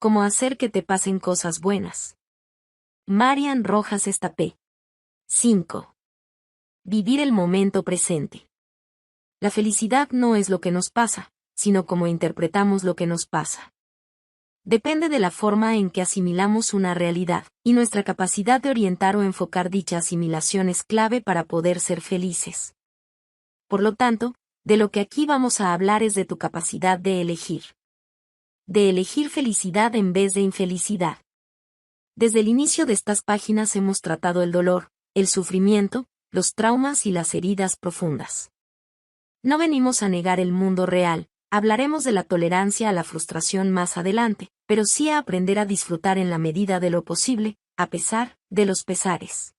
como hacer que te pasen cosas buenas. Marian Rojas Estapé. 5. Vivir el momento presente. La felicidad no es lo que nos pasa, sino cómo interpretamos lo que nos pasa. Depende de la forma en que asimilamos una realidad, y nuestra capacidad de orientar o enfocar dicha asimilación es clave para poder ser felices. Por lo tanto, de lo que aquí vamos a hablar es de tu capacidad de elegir. De elegir felicidad en vez de infelicidad. Desde el inicio de estas páginas hemos tratado el dolor, el sufrimiento, los traumas y las heridas profundas. No venimos a negar el mundo real, hablaremos de la tolerancia a la frustración más adelante, pero sí a aprender a disfrutar en la medida de lo posible, a pesar de los pesares.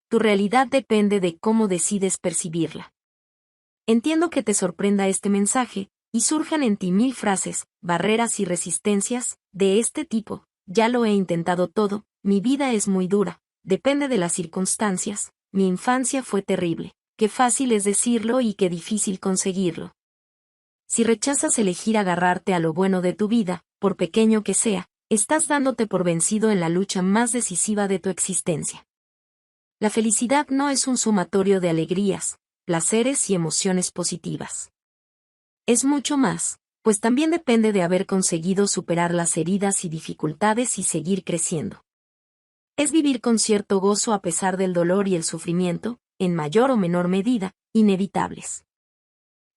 Tu realidad depende de cómo decides percibirla. Entiendo que te sorprenda este mensaje, y surjan en ti 1000 frases, barreras y resistencias, de este tipo: ya lo he intentado todo, mi vida es muy dura, depende de las circunstancias, mi infancia fue terrible, qué fácil es decirlo y qué difícil conseguirlo. Si rechazas elegir agarrarte a lo bueno de tu vida, por pequeño que sea, estás dándote por vencido en la lucha más decisiva de tu existencia. La felicidad no es un sumatorio de alegrías, placeres y emociones positivas. Es mucho más, pues también depende de haber conseguido superar las heridas y dificultades y seguir creciendo. Es vivir con cierto gozo a pesar del dolor y el sufrimiento, en mayor o menor medida, inevitables.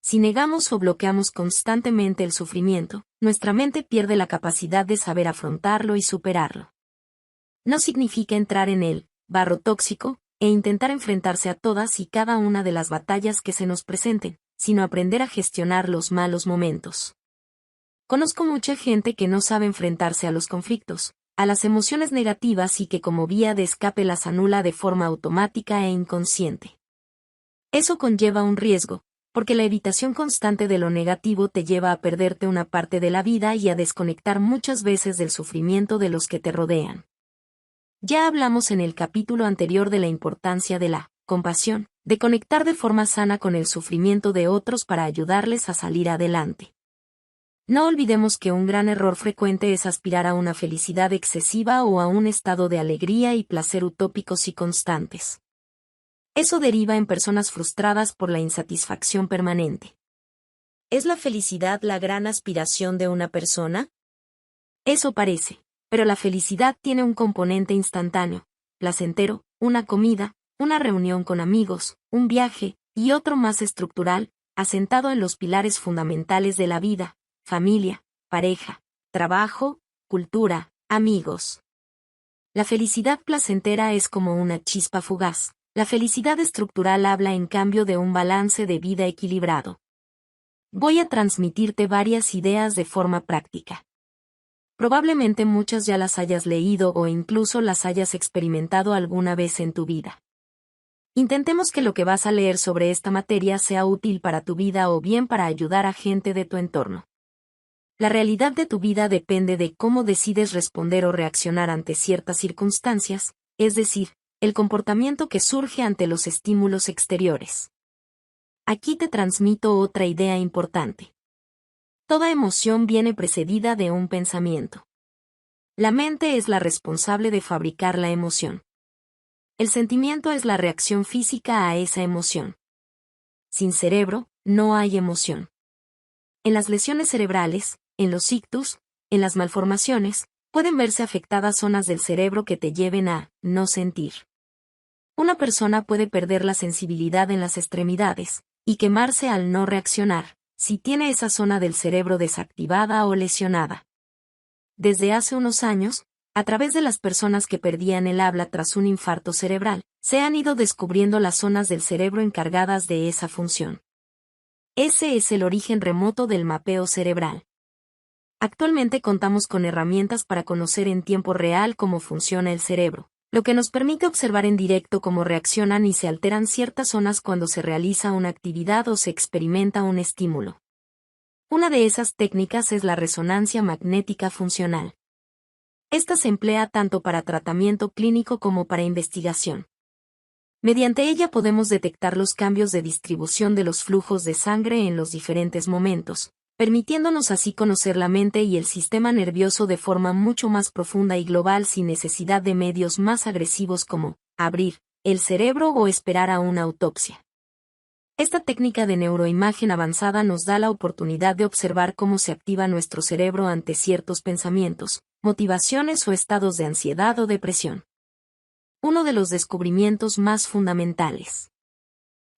Si negamos o bloqueamos constantemente el sufrimiento, nuestra mente pierde la capacidad de saber afrontarlo y superarlo. No significa entrar en el barro tóxico e intentar enfrentarse a todas y cada una de las batallas que se nos presenten, sino aprender a gestionar los malos momentos. Conozco mucha gente que no sabe enfrentarse a los conflictos, a las emociones negativas y que como vía de escape las anula de forma automática e inconsciente. Eso conlleva un riesgo, porque la evitación constante de lo negativo te lleva a perderte una parte de la vida y a desconectar muchas veces del sufrimiento de los que te rodean. Ya hablamos en el capítulo anterior de la importancia de la compasión, de conectar de forma sana con el sufrimiento de otros para ayudarles a salir adelante. No olvidemos que un gran error frecuente es aspirar a una felicidad excesiva o a un estado de alegría y placer utópicos y constantes. Eso deriva en personas frustradas por la insatisfacción permanente. ¿Es la felicidad la gran aspiración de una persona? Eso parece, pero la felicidad tiene un componente instantáneo, placentero, una comida, una reunión con amigos, un viaje, y otro más estructural, asentado en los pilares fundamentales de la vida: familia, pareja, trabajo, cultura, amigos. La felicidad placentera es como una chispa fugaz. La felicidad estructural habla en cambio de un balance de vida equilibrado. Voy a transmitirte varias ideas de forma práctica. Probablemente muchas ya las hayas leído o incluso las hayas experimentado alguna vez en tu vida. Intentemos que lo que vas a leer sobre esta materia sea útil para tu vida o bien para ayudar a gente de tu entorno. La realidad de tu vida depende de cómo decides responder o reaccionar ante ciertas circunstancias, es decir, el comportamiento que surge ante los estímulos exteriores. Aquí te transmito otra idea importante. Toda emoción viene precedida de un pensamiento. La mente es la responsable de fabricar la emoción. El sentimiento es la reacción física a esa emoción. Sin cerebro, no hay emoción. En las lesiones cerebrales, en los ictus, en las malformaciones, pueden verse afectadas zonas del cerebro que te lleven a no sentir. Una persona puede perder la sensibilidad en las extremidades y quemarse al no reaccionar, si tiene esa zona del cerebro desactivada o lesionada. Desde hace unos años, a través de las personas que perdían el habla tras un infarto cerebral, se han ido descubriendo las zonas del cerebro encargadas de esa función. Ese es el origen remoto del mapeo cerebral. Actualmente contamos con herramientas para conocer en tiempo real cómo funciona el cerebro, lo que nos permite observar en directo cómo reaccionan y se alteran ciertas zonas cuando se realiza una actividad o se experimenta un estímulo. Una de esas técnicas es la resonancia magnética funcional. Esta se emplea tanto para tratamiento clínico como para investigación. Mediante ella podemos detectar los cambios de distribución de los flujos de sangre en los diferentes momentos, permitiéndonos así conocer la mente y el sistema nervioso de forma mucho más profunda y global sin necesidad de medios más agresivos como abrir el cerebro o esperar a una autopsia. Esta técnica de neuroimagen avanzada nos da la oportunidad de observar cómo se activa nuestro cerebro ante ciertos pensamientos, motivaciones o estados de ansiedad o depresión. Uno de los descubrimientos más fundamentales.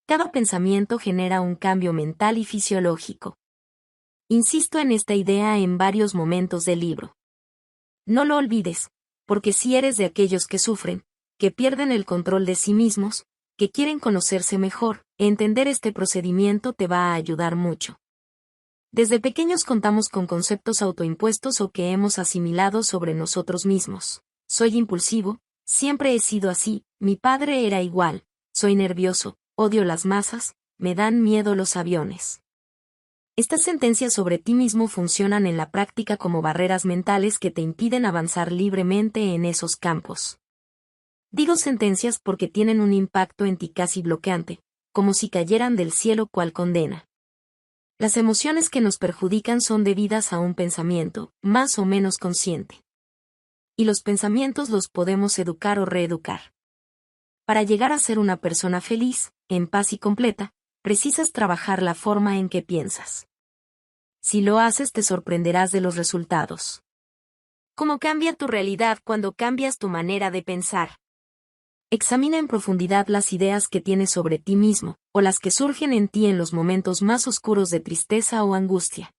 Cada pensamiento genera un cambio mental y fisiológico. Insisto en esta idea en varios momentos del libro. No lo olvides, porque si eres de aquellos que sufren, que pierden el control de sí mismos, que quieren conocerse mejor, entender este procedimiento te va a ayudar mucho. Desde pequeños contamos con conceptos autoimpuestos o que hemos asimilado sobre nosotros mismos. Soy impulsivo, siempre he sido así, mi padre era igual, soy nervioso, odio las masas, me dan miedo los aviones. Estas sentencias sobre ti mismo funcionan en la práctica como barreras mentales que te impiden avanzar libremente en esos campos. Digo sentencias porque tienen un impacto en ti casi bloqueante, como si cayeran del cielo cual condena. Las emociones que nos perjudican son debidas a un pensamiento, más o menos consciente. Y los pensamientos los podemos educar o reeducar. Para llegar a ser una persona feliz, en paz y completa, precisas trabajar la forma en que piensas. Si lo haces te sorprenderás de los resultados. ¿Cómo cambia tu realidad cuando cambias tu manera de pensar? Examina en profundidad las ideas que tienes sobre ti mismo, o las que surgen en ti en los momentos más oscuros de tristeza o angustia.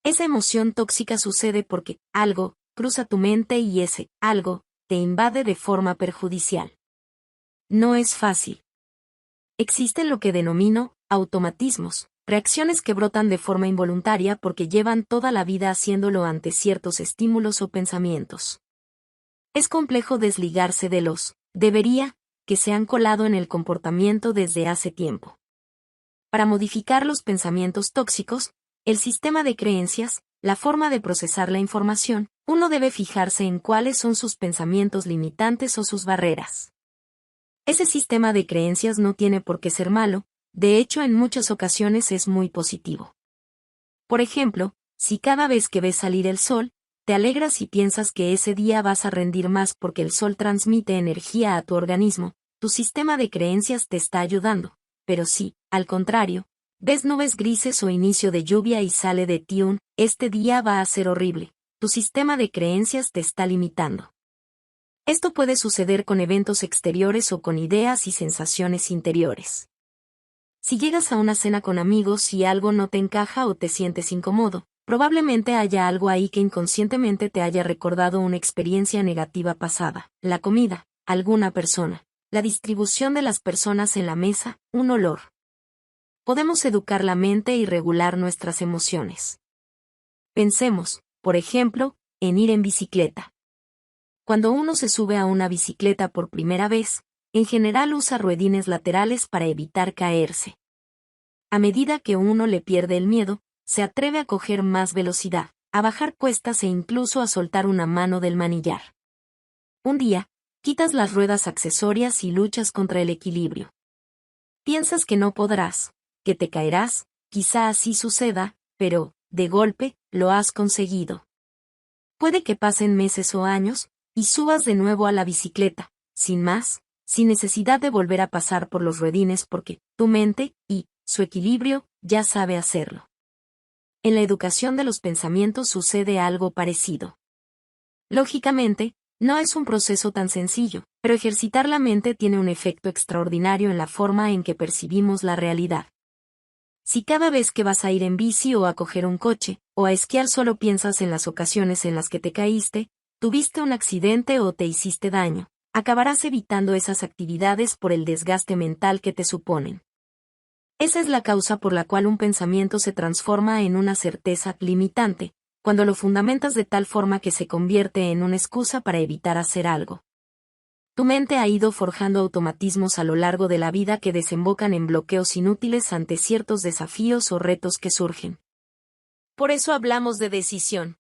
Esa emoción tóxica sucede porque algo cruza tu mente y ese algo te invade de forma perjudicial. No es fácil. Existen lo que denomino automatismos, reacciones que brotan de forma involuntaria porque llevan toda la vida haciéndolo ante ciertos estímulos o pensamientos. Es complejo desligarse de los debería, que se han colado en el comportamiento desde hace tiempo. Para modificar los pensamientos tóxicos, el sistema de creencias, la forma de procesar la información, uno debe fijarse en cuáles son sus pensamientos limitantes o sus barreras. Ese sistema de creencias no tiene por qué ser malo, de hecho en muchas ocasiones es muy positivo. Por ejemplo, si cada vez que ves salir el sol, te alegras y piensas que ese día vas a rendir más porque el sol transmite energía a tu organismo, tu sistema de creencias te está ayudando. Pero si, al contrario, ves nubes grises o inicio de lluvia y sale de ti este día va a ser horrible, tu sistema de creencias te está limitando. Esto puede suceder con eventos exteriores o con ideas y sensaciones interiores. Si llegas a una cena con amigos y algo no te encaja o te sientes incómodo, probablemente haya algo ahí que inconscientemente te haya recordado una experiencia negativa pasada, la comida, alguna persona, la distribución de las personas en la mesa, un olor. Podemos educar la mente y regular nuestras emociones. Pensemos, por ejemplo, en ir en bicicleta. Cuando uno se sube a una bicicleta por primera vez, en general usa ruedines laterales para evitar caerse. A medida que uno le pierde el miedo, se atreve a coger más velocidad, a bajar cuestas e incluso a soltar una mano del manillar. Un día, quitas las ruedas accesorias y luchas contra el equilibrio. Piensas que no podrás, que te caerás, quizá así suceda, pero, de golpe, lo has conseguido. Puede que pasen meses o años, y subas de nuevo a la bicicleta, sin más, sin necesidad de volver a pasar por los ruedines porque tu mente y su equilibrio ya sabe hacerlo. En la educación de los pensamientos sucede algo parecido. Lógicamente, no es un proceso tan sencillo, pero ejercitar la mente tiene un efecto extraordinario en la forma en que percibimos la realidad. Si cada vez que vas a ir en bici o a coger un coche, o a esquiar solo piensas en las ocasiones en las que te caíste, tuviste un accidente o te hiciste daño, acabarás evitando esas actividades por el desgaste mental que te suponen. Esa es la causa por la cual un pensamiento se transforma en una certeza limitante, cuando lo fundamentas de tal forma que se convierte en una excusa para evitar hacer algo. Tu mente ha ido forjando automatismos a lo largo de la vida que desembocan en bloqueos inútiles ante ciertos desafíos o retos que surgen. Por eso hablamos de decisión.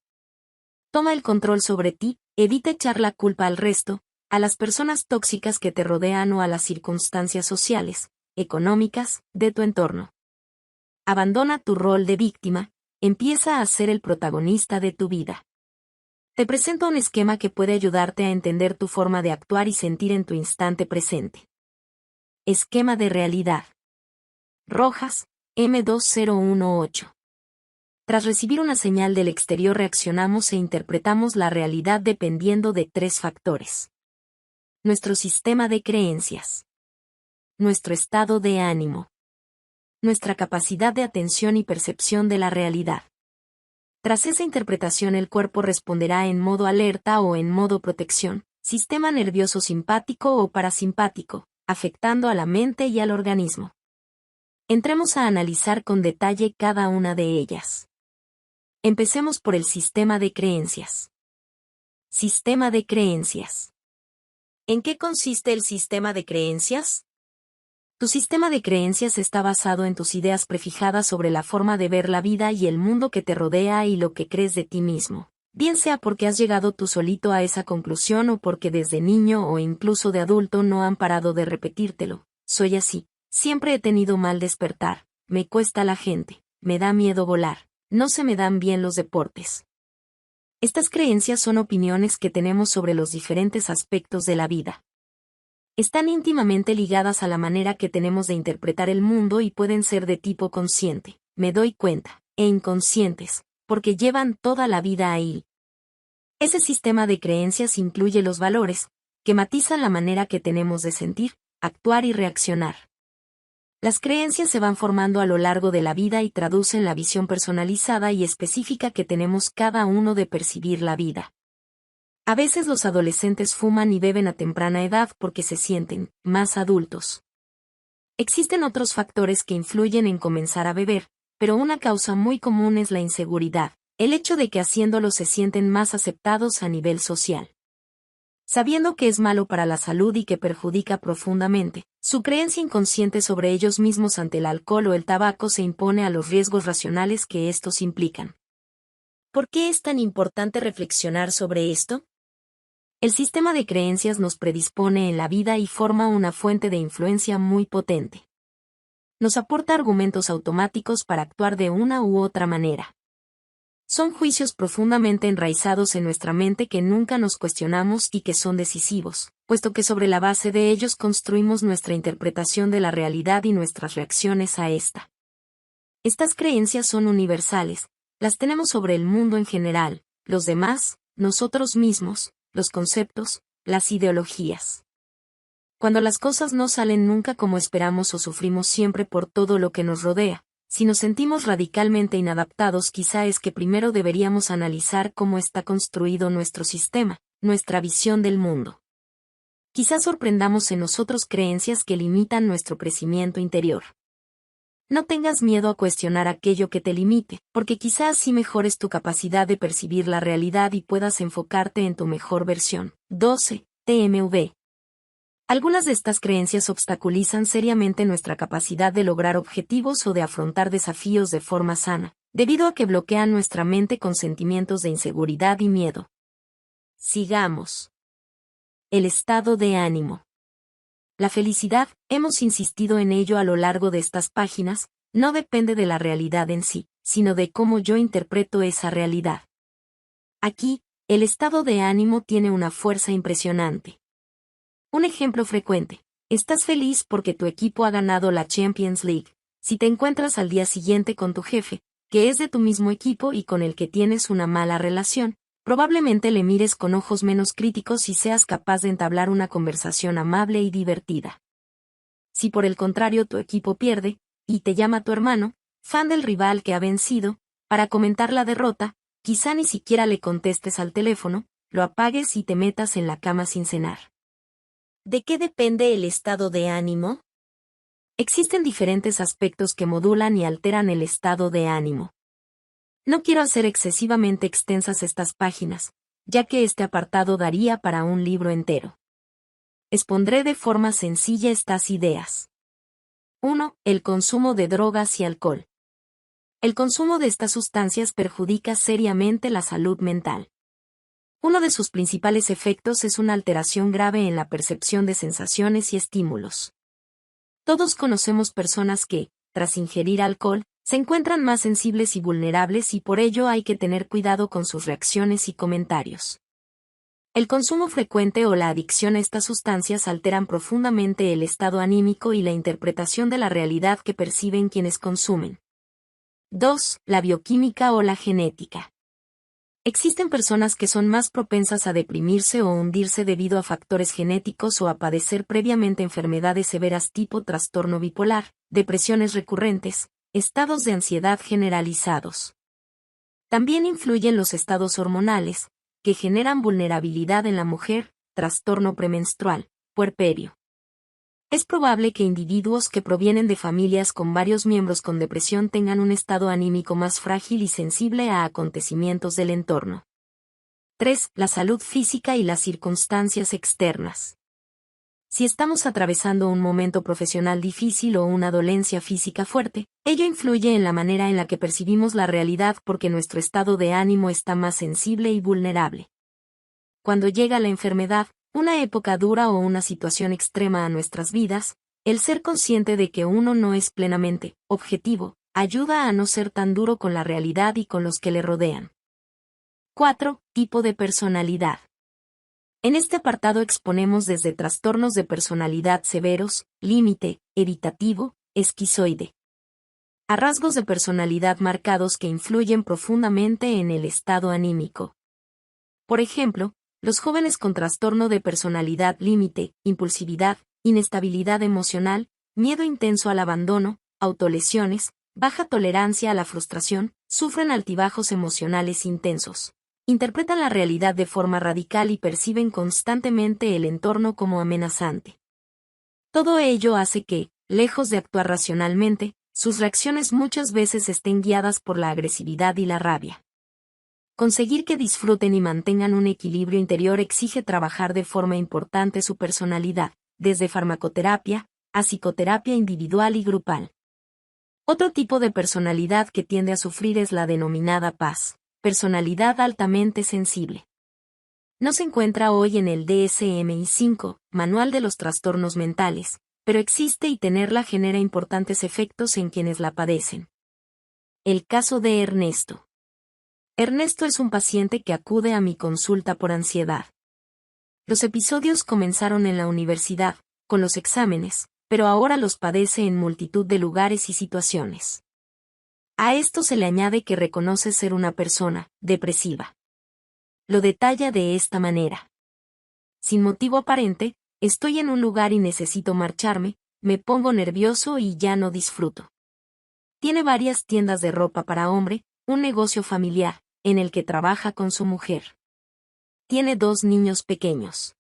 Toma el control sobre ti, evita echar la culpa al resto, a las personas tóxicas que te rodean o a las circunstancias sociales, económicas, de tu entorno. Abandona tu rol de víctima, empieza a ser el protagonista de tu vida. Te presento un esquema que puede ayudarte a entender tu forma de actuar y sentir en tu instante presente. Esquema de realidad. Rojas, M2018. Tras recibir una señal del exterior reaccionamos e interpretamos la realidad dependiendo de 3 factores. Nuestro sistema de creencias. Nuestro estado de ánimo. Nuestra capacidad de atención y percepción de la realidad. Tras esa interpretación el cuerpo responderá en modo alerta o en modo protección, sistema nervioso simpático o parasimpático, afectando a la mente y al organismo. Entremos a analizar con detalle cada una de ellas. Empecemos por el sistema de creencias. Sistema de creencias. ¿En qué consiste el sistema de creencias? Tu sistema de creencias está basado en tus ideas prefijadas sobre la forma de ver la vida y el mundo que te rodea y lo que crees de ti mismo. Bien sea porque has llegado tú solito a esa conclusión o porque desde niño o incluso de adulto no han parado de repetírtelo. Soy así. Siempre he tenido mal despertar. Me cuesta la gente. Me da miedo volar. No se me dan bien los deportes. Estas creencias son opiniones que tenemos sobre los diferentes aspectos de la vida. Están íntimamente ligadas a la manera que tenemos de interpretar el mundo y pueden ser de tipo consciente, me doy cuenta, e inconscientes, porque llevan toda la vida ahí. Ese sistema de creencias incluye los valores, que matizan la manera que tenemos de sentir, actuar y reaccionar. Las creencias se van formando a lo largo de la vida y traducen la visión personalizada y específica que tenemos cada uno de percibir la vida. A veces los adolescentes fuman y beben a temprana edad porque se sienten más adultos. Existen otros factores que influyen en comenzar a beber, pero una causa muy común es la inseguridad, el hecho de que haciéndolo se sienten más aceptados a nivel social. Sabiendo que es malo para la salud y que perjudica profundamente, su creencia inconsciente sobre ellos mismos ante el alcohol o el tabaco se impone a los riesgos racionales que estos implican. ¿Por qué es tan importante reflexionar sobre esto? El sistema de creencias nos predispone en la vida y forma una fuente de influencia muy potente. Nos aporta argumentos automáticos para actuar de una u otra manera. Son juicios profundamente enraizados en nuestra mente que nunca nos cuestionamos y que son decisivos, puesto que sobre la base de ellos construimos nuestra interpretación de la realidad y nuestras reacciones a esta. Estas creencias son universales, las tenemos sobre el mundo en general, los demás, nosotros mismos, los conceptos, las ideologías. Cuando las cosas no salen nunca como esperamos o sufrimos siempre por todo lo que nos rodea, si nos sentimos radicalmente inadaptados quizá es que primero deberíamos analizar cómo está construido nuestro sistema, nuestra visión del mundo. Quizá sorprendamos en nosotros creencias que limitan nuestro crecimiento interior. No tengas miedo a cuestionar aquello que te limite, porque quizás así mejores tu capacidad de percibir la realidad y puedas enfocarte en tu mejor versión. 12. TMV. Algunas de estas creencias obstaculizan seriamente nuestra capacidad de lograr objetivos o de afrontar desafíos de forma sana, debido a que bloquean nuestra mente con sentimientos de inseguridad y miedo. Sigamos. El estado de ánimo. La felicidad, hemos insistido en ello a lo largo de estas páginas, no depende de la realidad en sí, sino de cómo yo interpreto esa realidad. Aquí, el estado de ánimo tiene una fuerza impresionante. Un ejemplo frecuente: estás feliz porque tu equipo ha ganado la Champions League. Si te encuentras al día siguiente con tu jefe, que es de tu mismo equipo y con el que tienes una mala relación, probablemente le mires con ojos menos críticos y seas capaz de entablar una conversación amable y divertida. Si por el contrario tu equipo pierde, y te llama tu hermano, fan del rival que ha vencido, para comentar la derrota, quizá ni siquiera le contestes al teléfono, lo apagues y te metas en la cama sin cenar. ¿De qué depende el estado de ánimo? Existen diferentes aspectos que modulan y alteran el estado de ánimo. No quiero hacer excesivamente extensas estas páginas, ya que este apartado daría para un libro entero. Expondré de forma sencilla estas ideas. 1. El consumo de drogas y alcohol. El consumo de estas sustancias perjudica seriamente la salud mental. Uno de sus principales efectos es una alteración grave en la percepción de sensaciones y estímulos. Todos conocemos personas que, tras ingerir alcohol, Se encuentran más sensibles y vulnerables y por ello hay que tener cuidado con sus reacciones y comentarios. El consumo frecuente o la adicción a estas sustancias alteran profundamente el estado anímico y la interpretación de la realidad que perciben quienes consumen. 2. La bioquímica o la genética. Existen personas que son más propensas a deprimirse o hundirse debido a factores genéticos o a padecer previamente enfermedades severas tipo trastorno bipolar, depresiones recurrentes, estados de ansiedad generalizados. También influyen los estados hormonales, que generan vulnerabilidad en la mujer, trastorno premenstrual, puerperio. Es probable que individuos que provienen de familias con varios miembros con depresión tengan un estado anímico más frágil y sensible a acontecimientos del entorno. 3. La salud física y las circunstancias externas. Si estamos atravesando un momento profesional difícil o una dolencia física fuerte, ello influye en la manera en la que percibimos la realidad porque nuestro estado de ánimo está más sensible y vulnerable. Cuando llega la enfermedad, una época dura o una situación extrema a nuestras vidas, el ser consciente de que uno no es plenamente objetivo, ayuda a no ser tan duro con la realidad y con los que le rodean. 4. Tipo de personalidad. En este apartado exponemos desde trastornos de personalidad severos, límite, evitativo, esquizoide, a rasgos de personalidad marcados que influyen profundamente en el estado anímico. Por ejemplo, los jóvenes con trastorno de personalidad límite, impulsividad, inestabilidad emocional, miedo intenso al abandono, autolesiones, baja tolerancia a la frustración, sufren altibajos emocionales intensos. Interpretan la realidad de forma radical y perciben constantemente el entorno como amenazante. Todo ello hace que, lejos de actuar racionalmente, sus reacciones muchas veces estén guiadas por la agresividad y la rabia. Conseguir que disfruten y mantengan un equilibrio interior exige trabajar de forma importante su personalidad, desde farmacoterapia a psicoterapia individual y grupal. Otro tipo de personalidad que tiende a sufrir es la denominada paz. Personalidad altamente sensible. No se encuentra hoy en el DSM-5, Manual de los Trastornos Mentales, pero existe y tenerla genera importantes efectos en quienes la padecen. El caso de Ernesto. Ernesto es un paciente que acude a mi consulta por ansiedad. Los episodios comenzaron en la universidad, con los exámenes, pero ahora los padece en multitud de lugares y situaciones. A esto se le añade que reconoce ser una persona depresiva. Lo detalla de esta manera. Sin motivo aparente, estoy en un lugar y necesito marcharme, me pongo nervioso y ya no disfruto. Tiene varias tiendas de ropa para hombre, un negocio familiar, en el que trabaja con su mujer. Tiene 2 niños pequeños.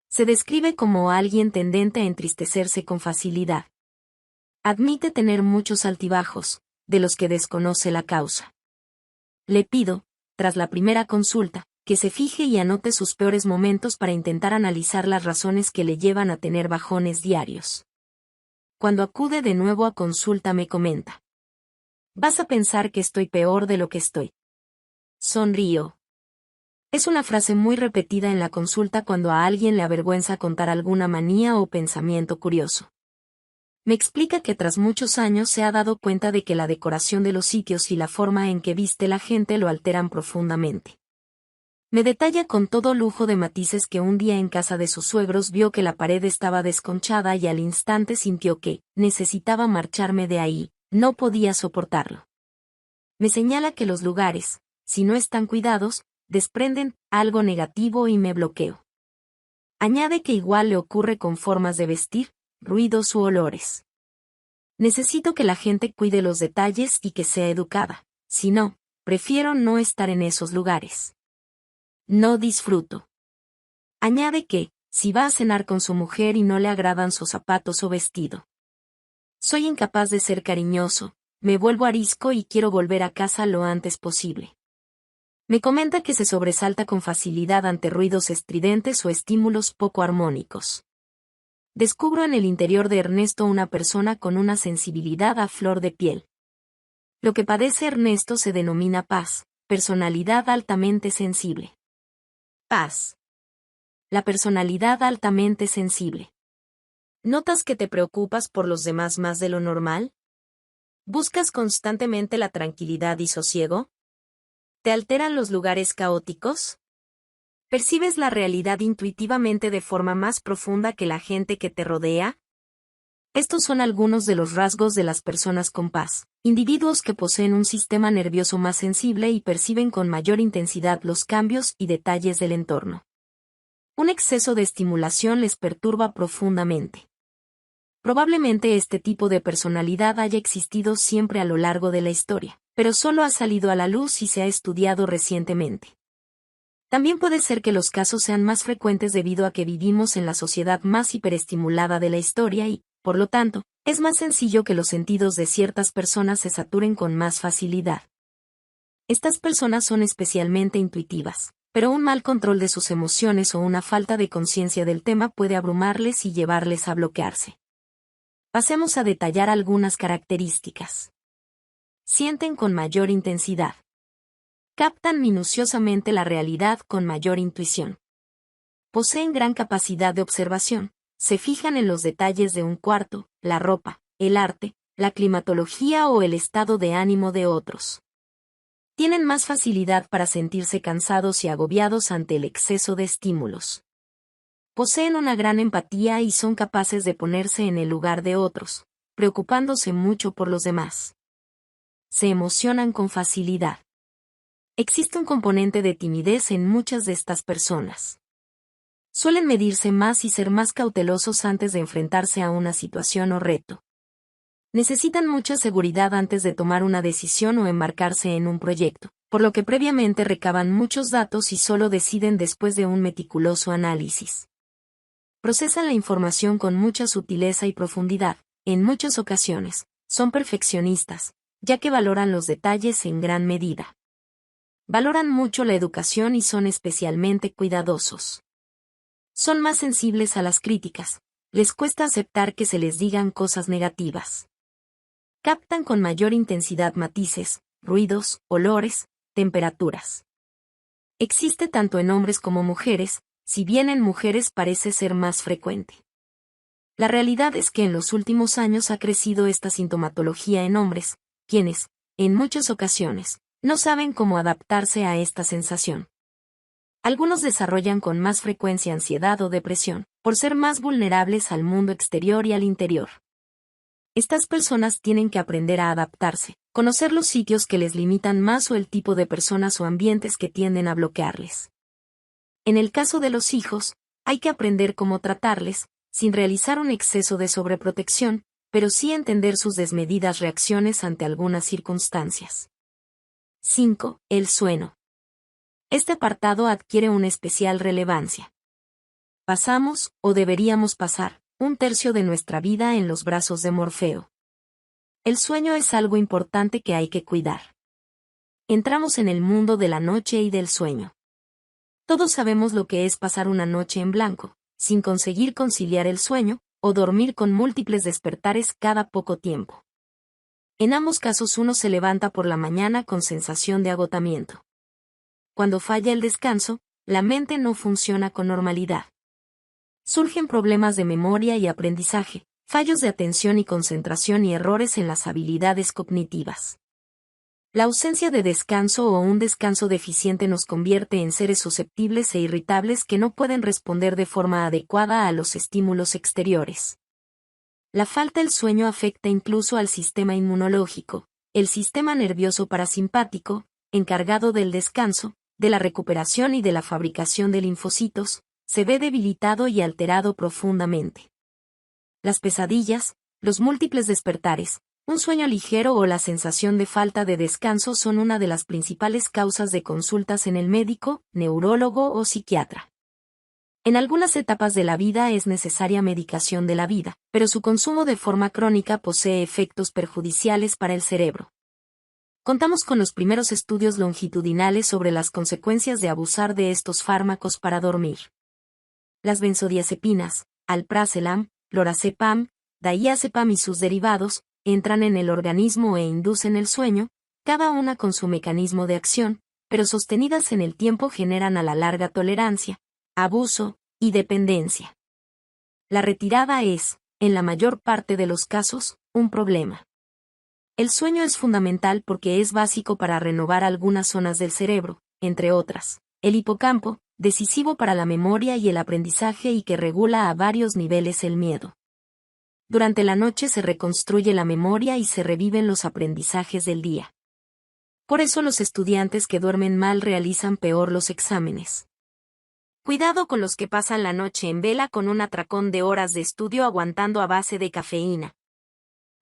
Se describe como alguien tendente a entristecerse con facilidad. Admite tener muchos altibajos, de los que desconoce la causa. Le pido, tras la primera consulta, que se fije y anote sus peores momentos para intentar analizar las razones que le llevan a tener bajones diarios. Cuando acude de nuevo a consulta me comenta: vas a pensar que estoy peor de lo que estoy. Sonrío. Es una frase muy repetida en la consulta cuando a alguien le avergüenza contar alguna manía o pensamiento curioso. Me explica que tras muchos años se ha dado cuenta de que la decoración de los sitios y la forma en que viste la gente lo alteran profundamente. Me detalla con todo lujo de matices que un día en casa de sus suegros vio que la pared estaba desconchada y al instante sintió que necesitaba marcharme de ahí, no podía soportarlo. Me señala que los lugares, si no están cuidados, desprenden algo negativo y me bloqueo. Añade que igual le ocurre con formas de vestir, ruidos u olores. Necesito que la gente cuide los detalles y que sea educada, si no, prefiero no estar en esos lugares. No disfruto. Añade que, si va a cenar con su mujer y no le agradan sus zapatos o vestido. Soy incapaz de ser cariñoso, me vuelvo arisco y quiero volver a casa lo antes posible. Me comenta que se sobresalta con facilidad ante ruidos estridentes o estímulos poco armónicos. Descubro en el interior de Ernesto una persona con una sensibilidad a flor de piel. Lo que padece Ernesto se denomina paz, personalidad altamente sensible. Paz. La personalidad altamente sensible. ¿Notas que te preocupas por los demás más de lo normal? ¿Buscas constantemente la tranquilidad y sosiego? ¿Te alteran los lugares caóticos? ¿Percibes la realidad intuitivamente de forma más profunda que la gente que te rodea? Estos son algunos de los rasgos de las personas con paz, individuos que poseen un sistema nervioso más sensible y perciben con mayor intensidad los cambios y detalles del entorno. Un exceso de estimulación les perturba profundamente. Probablemente este tipo de personalidad haya existido siempre a lo largo de la historia, pero solo ha salido a la luz y se ha estudiado recientemente. También puede ser que los casos sean más frecuentes debido a que vivimos en la sociedad más hiperestimulada de la historia y, por lo tanto, es más sencillo que los sentidos de ciertas personas se saturen con más facilidad. Estas personas son especialmente intuitivas, pero un mal control de sus emociones o una falta de conciencia del tema puede abrumarles y llevarles a bloquearse. Pasemos a detallar algunas características. Sienten con mayor intensidad. Captan minuciosamente la realidad con mayor intuición. Poseen gran capacidad de observación. Se fijan en los detalles de un cuarto, la ropa, el arte, la climatología o el estado de ánimo de otros. Tienen más facilidad para sentirse cansados y agobiados ante el exceso de estímulos. Poseen una gran empatía y son capaces de ponerse en el lugar de otros, preocupándose mucho por los demás. Se emocionan con facilidad. Existe un componente de timidez en muchas de estas personas. Suelen medirse más y ser más cautelosos antes de enfrentarse a una situación o reto. Necesitan mucha seguridad antes de tomar una decisión o embarcarse en un proyecto, por lo que previamente recaban muchos datos y solo deciden después de un meticuloso análisis. Procesan la información con mucha sutileza y profundidad. En muchas ocasiones, son perfeccionistas, ya que valoran los detalles en gran medida. Valoran mucho la educación y son especialmente cuidadosos. Son más sensibles a las críticas. Les cuesta aceptar que se les digan cosas negativas. Captan con mayor intensidad matices, ruidos, olores, temperaturas. Existe tanto en hombres como mujeres, si bien en mujeres parece ser más frecuente. La realidad es que en los últimos años ha crecido esta sintomatología en hombres, quienes, en muchas ocasiones, no saben cómo adaptarse a esta sensación. Algunos desarrollan con más frecuencia ansiedad o depresión, por ser más vulnerables al mundo exterior y al interior. Estas personas tienen que aprender a adaptarse, conocer los sitios que les limitan más o el tipo de personas o ambientes que tienden a bloquearles. En el caso de los hijos, hay que aprender cómo tratarles, sin realizar un exceso de sobreprotección, pero sí entender sus desmedidas reacciones ante algunas circunstancias. 5. El sueño. Este apartado adquiere una especial relevancia. Pasamos, o deberíamos pasar, un tercio de nuestra vida en los brazos de Morfeo. El sueño es algo importante que hay que cuidar. Entramos en el mundo de la noche y del sueño. Todos sabemos lo que es pasar una noche en blanco, sin conseguir conciliar el sueño, o dormir con múltiples despertares cada poco tiempo. En ambos casos uno se levanta por la mañana con sensación de agotamiento. Cuando falla el descanso, la mente no funciona con normalidad. Surgen problemas de memoria y aprendizaje, fallos de atención y concentración y errores en las habilidades cognitivas. La ausencia de descanso o un descanso deficiente nos convierte en seres susceptibles e irritables que no pueden responder de forma adecuada a los estímulos exteriores. La falta del sueño afecta incluso al sistema inmunológico, el sistema nervioso parasimpático, encargado del descanso, de la recuperación y de la fabricación de linfocitos, se ve debilitado y alterado profundamente. Las pesadillas, los múltiples despertares, un sueño ligero o la sensación de falta de descanso son una de las principales causas de consultas en el médico, neurólogo o psiquiatra. En algunas etapas de la vida es necesaria medicación de la vida, pero su consumo de forma crónica posee efectos perjudiciales para el cerebro. Contamos con los primeros estudios longitudinales sobre las consecuencias de abusar de estos fármacos para dormir. Las benzodiazepinas, alprazolam, lorazepam, diazepam y sus derivados, entran en el organismo e inducen el sueño, cada una con su mecanismo de acción, pero sostenidas en el tiempo generan a la larga tolerancia, abuso y dependencia. La retirada es, en la mayor parte de los casos, un problema. El sueño es fundamental porque es básico para renovar algunas zonas del cerebro, entre otras. El hipocampo, decisivo para la memoria y el aprendizaje y que regula a varios niveles el miedo. Durante la noche se reconstruye la memoria y se reviven los aprendizajes del día. Por eso los estudiantes que duermen mal realizan peor los exámenes. Cuidado con los que pasan la noche en vela con un atracón de horas de estudio aguantando a base de cafeína.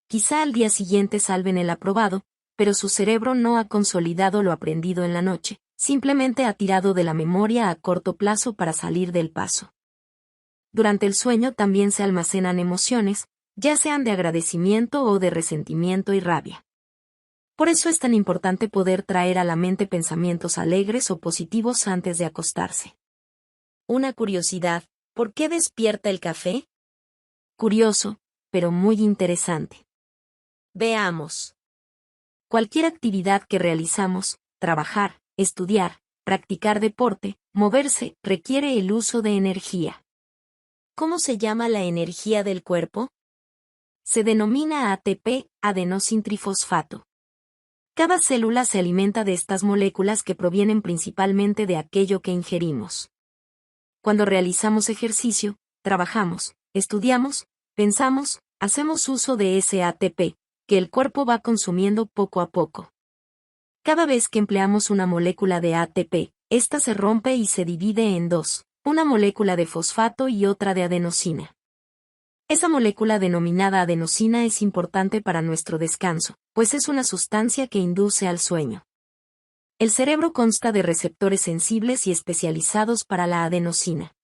Quizá al día siguiente salven el aprobado, pero su cerebro no ha consolidado lo aprendido en la noche, simplemente ha tirado de la memoria a corto plazo para salir del paso. Durante el sueño también se almacenan emociones, ya sean de agradecimiento o de resentimiento y rabia. Por eso es tan importante poder traer a la mente pensamientos alegres o positivos antes de acostarse. Una curiosidad, ¿por qué despierta el café? Curioso, pero muy interesante. Veamos. Cualquier actividad que realizamos, trabajar, estudiar, practicar deporte, moverse, requiere el uso de energía. ¿Cómo se llama la energía del cuerpo? Se denomina ATP, adenosintrifosfato. Cada célula se alimenta de estas moléculas que provienen principalmente de aquello que ingerimos. Cuando realizamos ejercicio, trabajamos, estudiamos, pensamos, hacemos uso de ese ATP, que el cuerpo va consumiendo poco a poco. Cada vez que empleamos una molécula de ATP, esta se rompe y se divide en dos, una molécula de fosfato y otra de adenosina. Esa molécula denominada adenosina es importante para nuestro descanso, pues es una sustancia que induce al sueño. El cerebro consta de receptores sensibles y especializados para la adenosina.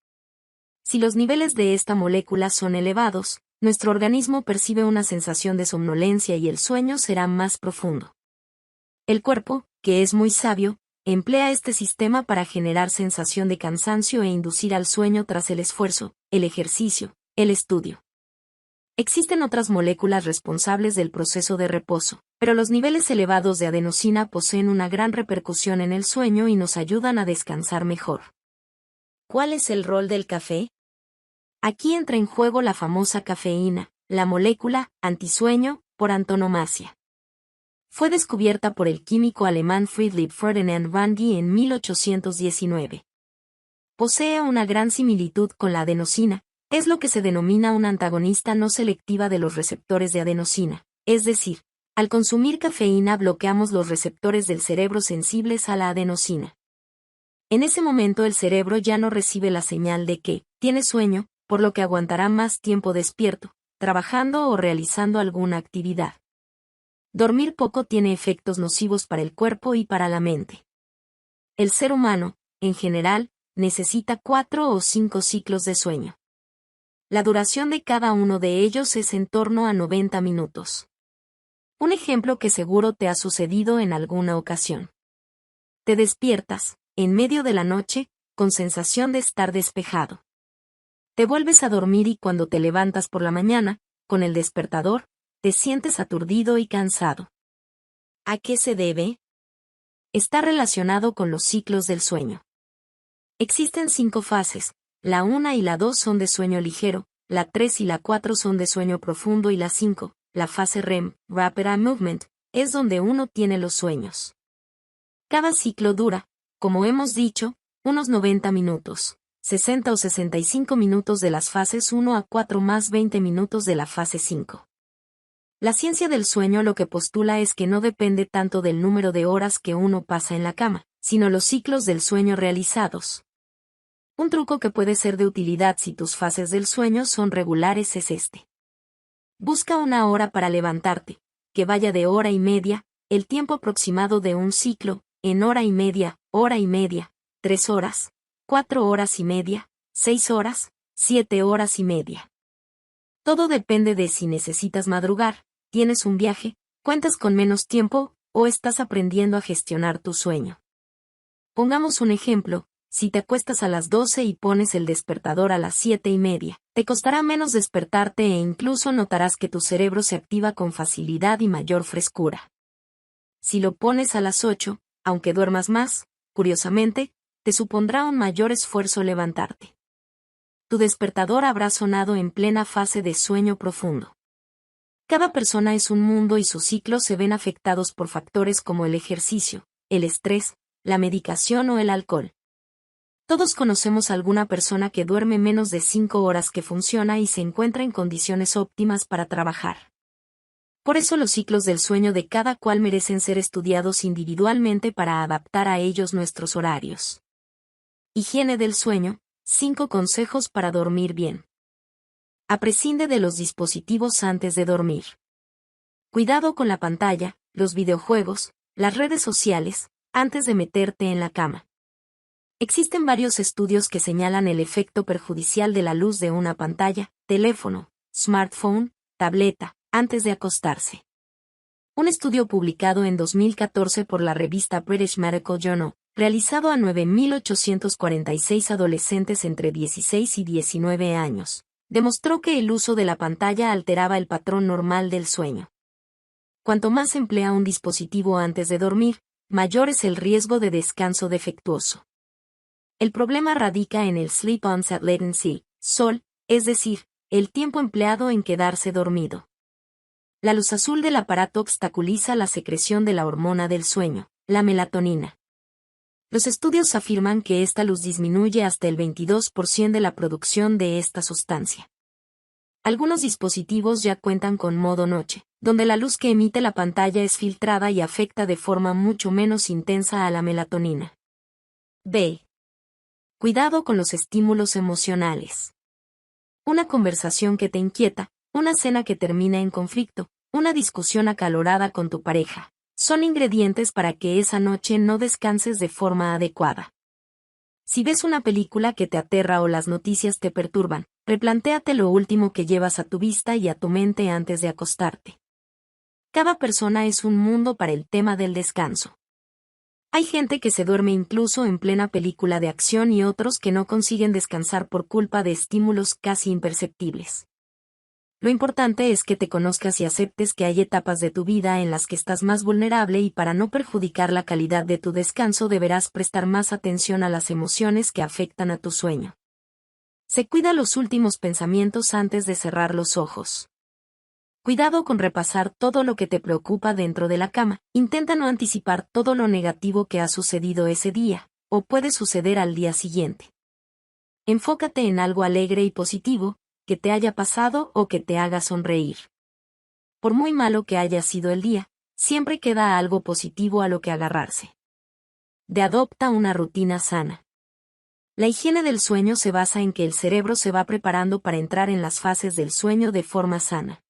Si los niveles de esta molécula son elevados, nuestro organismo percibe una sensación de somnolencia y el sueño será más profundo. El cuerpo, que es muy sabio, emplea este sistema para generar sensación de cansancio e inducir al sueño tras el esfuerzo, el ejercicio, el estudio. Existen otras moléculas responsables del proceso de reposo, pero los niveles elevados de adenosina poseen una gran repercusión en el sueño y nos ayudan a descansar mejor. ¿Cuál es el rol del café? Aquí entra en juego la famosa cafeína, la molécula antisueño por antonomasia. Fue descubierta por el químico alemán Friedrich Ferdinand Runge en 1819. Posee una gran similitud con la adenosina, es lo que se denomina una antagonista no selectiva de los receptores de adenosina, es decir, al consumir cafeína bloqueamos los receptores del cerebro sensibles a la adenosina. En ese momento el cerebro ya no recibe la señal de que tiene sueño, por lo que aguantará más tiempo despierto, trabajando o realizando alguna actividad. Dormir poco tiene efectos nocivos para el cuerpo y para la mente. El ser humano, en general, necesita 4 o 5 ciclos de sueño. La duración de cada uno de ellos es en torno a 90 minutos. Un ejemplo que seguro te ha sucedido en alguna ocasión. Te despiertas, en medio de la noche, con sensación de estar despejado. Te vuelves a dormir y cuando te levantas por la mañana, con el despertador, te sientes aturdido y cansado. ¿A qué se debe? Está relacionado con los ciclos del sueño. Existen 5 fases, la 1 y la 2 son de sueño ligero, la 3 y la 4 son de sueño profundo y la 5, la fase REM, Rapid Eye Movement, es donde uno tiene los sueños. Cada ciclo dura, como hemos dicho, unos 90 minutos, 60 o 65 minutos de las fases 1 a 4 más 20 minutos de la fase 5. La ciencia del sueño lo que postula es que no depende tanto del número de horas que uno pasa en la cama, sino los ciclos del sueño realizados. Un truco que puede ser de utilidad si tus fases del sueño son regulares es este. Busca una hora para levantarte, que vaya de hora y media, el tiempo aproximado de un ciclo, en hora y media, 3 horas, 4 horas y media, 6 horas, 7 horas y media. Todo depende de si necesitas madrugar, tienes un viaje, cuentas con menos tiempo, o estás aprendiendo a gestionar tu sueño. Pongamos un ejemplo. Si te acuestas a las 12 y pones el despertador a las 7:30, te costará menos despertarte e incluso notarás que tu cerebro se activa con facilidad y mayor frescura. Si lo pones a las 8, aunque duermas más, curiosamente, te supondrá un mayor esfuerzo levantarte. Tu despertador habrá sonado en plena fase de sueño profundo. Cada persona es un mundo y sus ciclos se ven afectados por factores como el ejercicio, el estrés, la medicación o el alcohol. Todos conocemos a alguna persona que duerme menos de 5 horas que funciona y se encuentra en condiciones óptimas para trabajar. Por eso los ciclos del sueño de cada cual merecen ser estudiados individualmente para adaptar a ellos nuestros horarios. Higiene del sueño, 5 consejos para dormir bien. Prescinde de los dispositivos antes de dormir. Cuidado con la pantalla, los videojuegos, las redes sociales, antes de meterte en la cama. Existen varios estudios que señalan el efecto perjudicial de la luz de una pantalla, teléfono, smartphone, tableta, antes de acostarse. Un estudio publicado en 2014 por la revista British Medical Journal, realizado a 9.846 adolescentes entre 16 y 19 años, demostró que el uso de la pantalla alteraba el patrón normal del sueño. Cuanto más se emplea un dispositivo antes de dormir, mayor es el riesgo de descanso defectuoso. El problema radica en el Sleep Onset Latency, SOL, es decir, el tiempo empleado en quedarse dormido. La luz azul del aparato obstaculiza la secreción de la hormona del sueño, la melatonina. Los estudios afirman que esta luz disminuye hasta el 22% de la producción de esta sustancia. Algunos dispositivos ya cuentan con modo noche, donde la luz que emite la pantalla es filtrada y afecta de forma mucho menos intensa a la melatonina. B. Cuidado con los estímulos emocionales. Una conversación que te inquieta, una cena que termina en conflicto, una discusión acalorada con tu pareja, son ingredientes para que esa noche no descanses de forma adecuada. Si ves una película que te aterra o las noticias te perturban, replantéate lo último que llevas a tu vista y a tu mente antes de acostarte. Cada persona es un mundo para el tema del descanso. Hay gente que se duerme incluso en plena película de acción y otros que no consiguen descansar por culpa de estímulos casi imperceptibles. Lo importante es que te conozcas y aceptes que hay etapas de tu vida en las que estás más vulnerable y para no perjudicar la calidad de tu descanso deberás prestar más atención a las emociones que afectan a tu sueño. Se cuida los últimos pensamientos antes de cerrar los ojos. Cuidado con repasar todo lo que te preocupa dentro de la cama, intenta no anticipar todo lo negativo que ha sucedido ese día, o puede suceder al día siguiente. Enfócate en algo alegre y positivo, que te haya pasado o que te haga sonreír. Por muy malo que haya sido el día, siempre queda algo positivo a lo que agarrarse. Adopta una rutina sana. La higiene del sueño se basa en que el cerebro se va preparando para entrar en las fases del sueño de forma sana.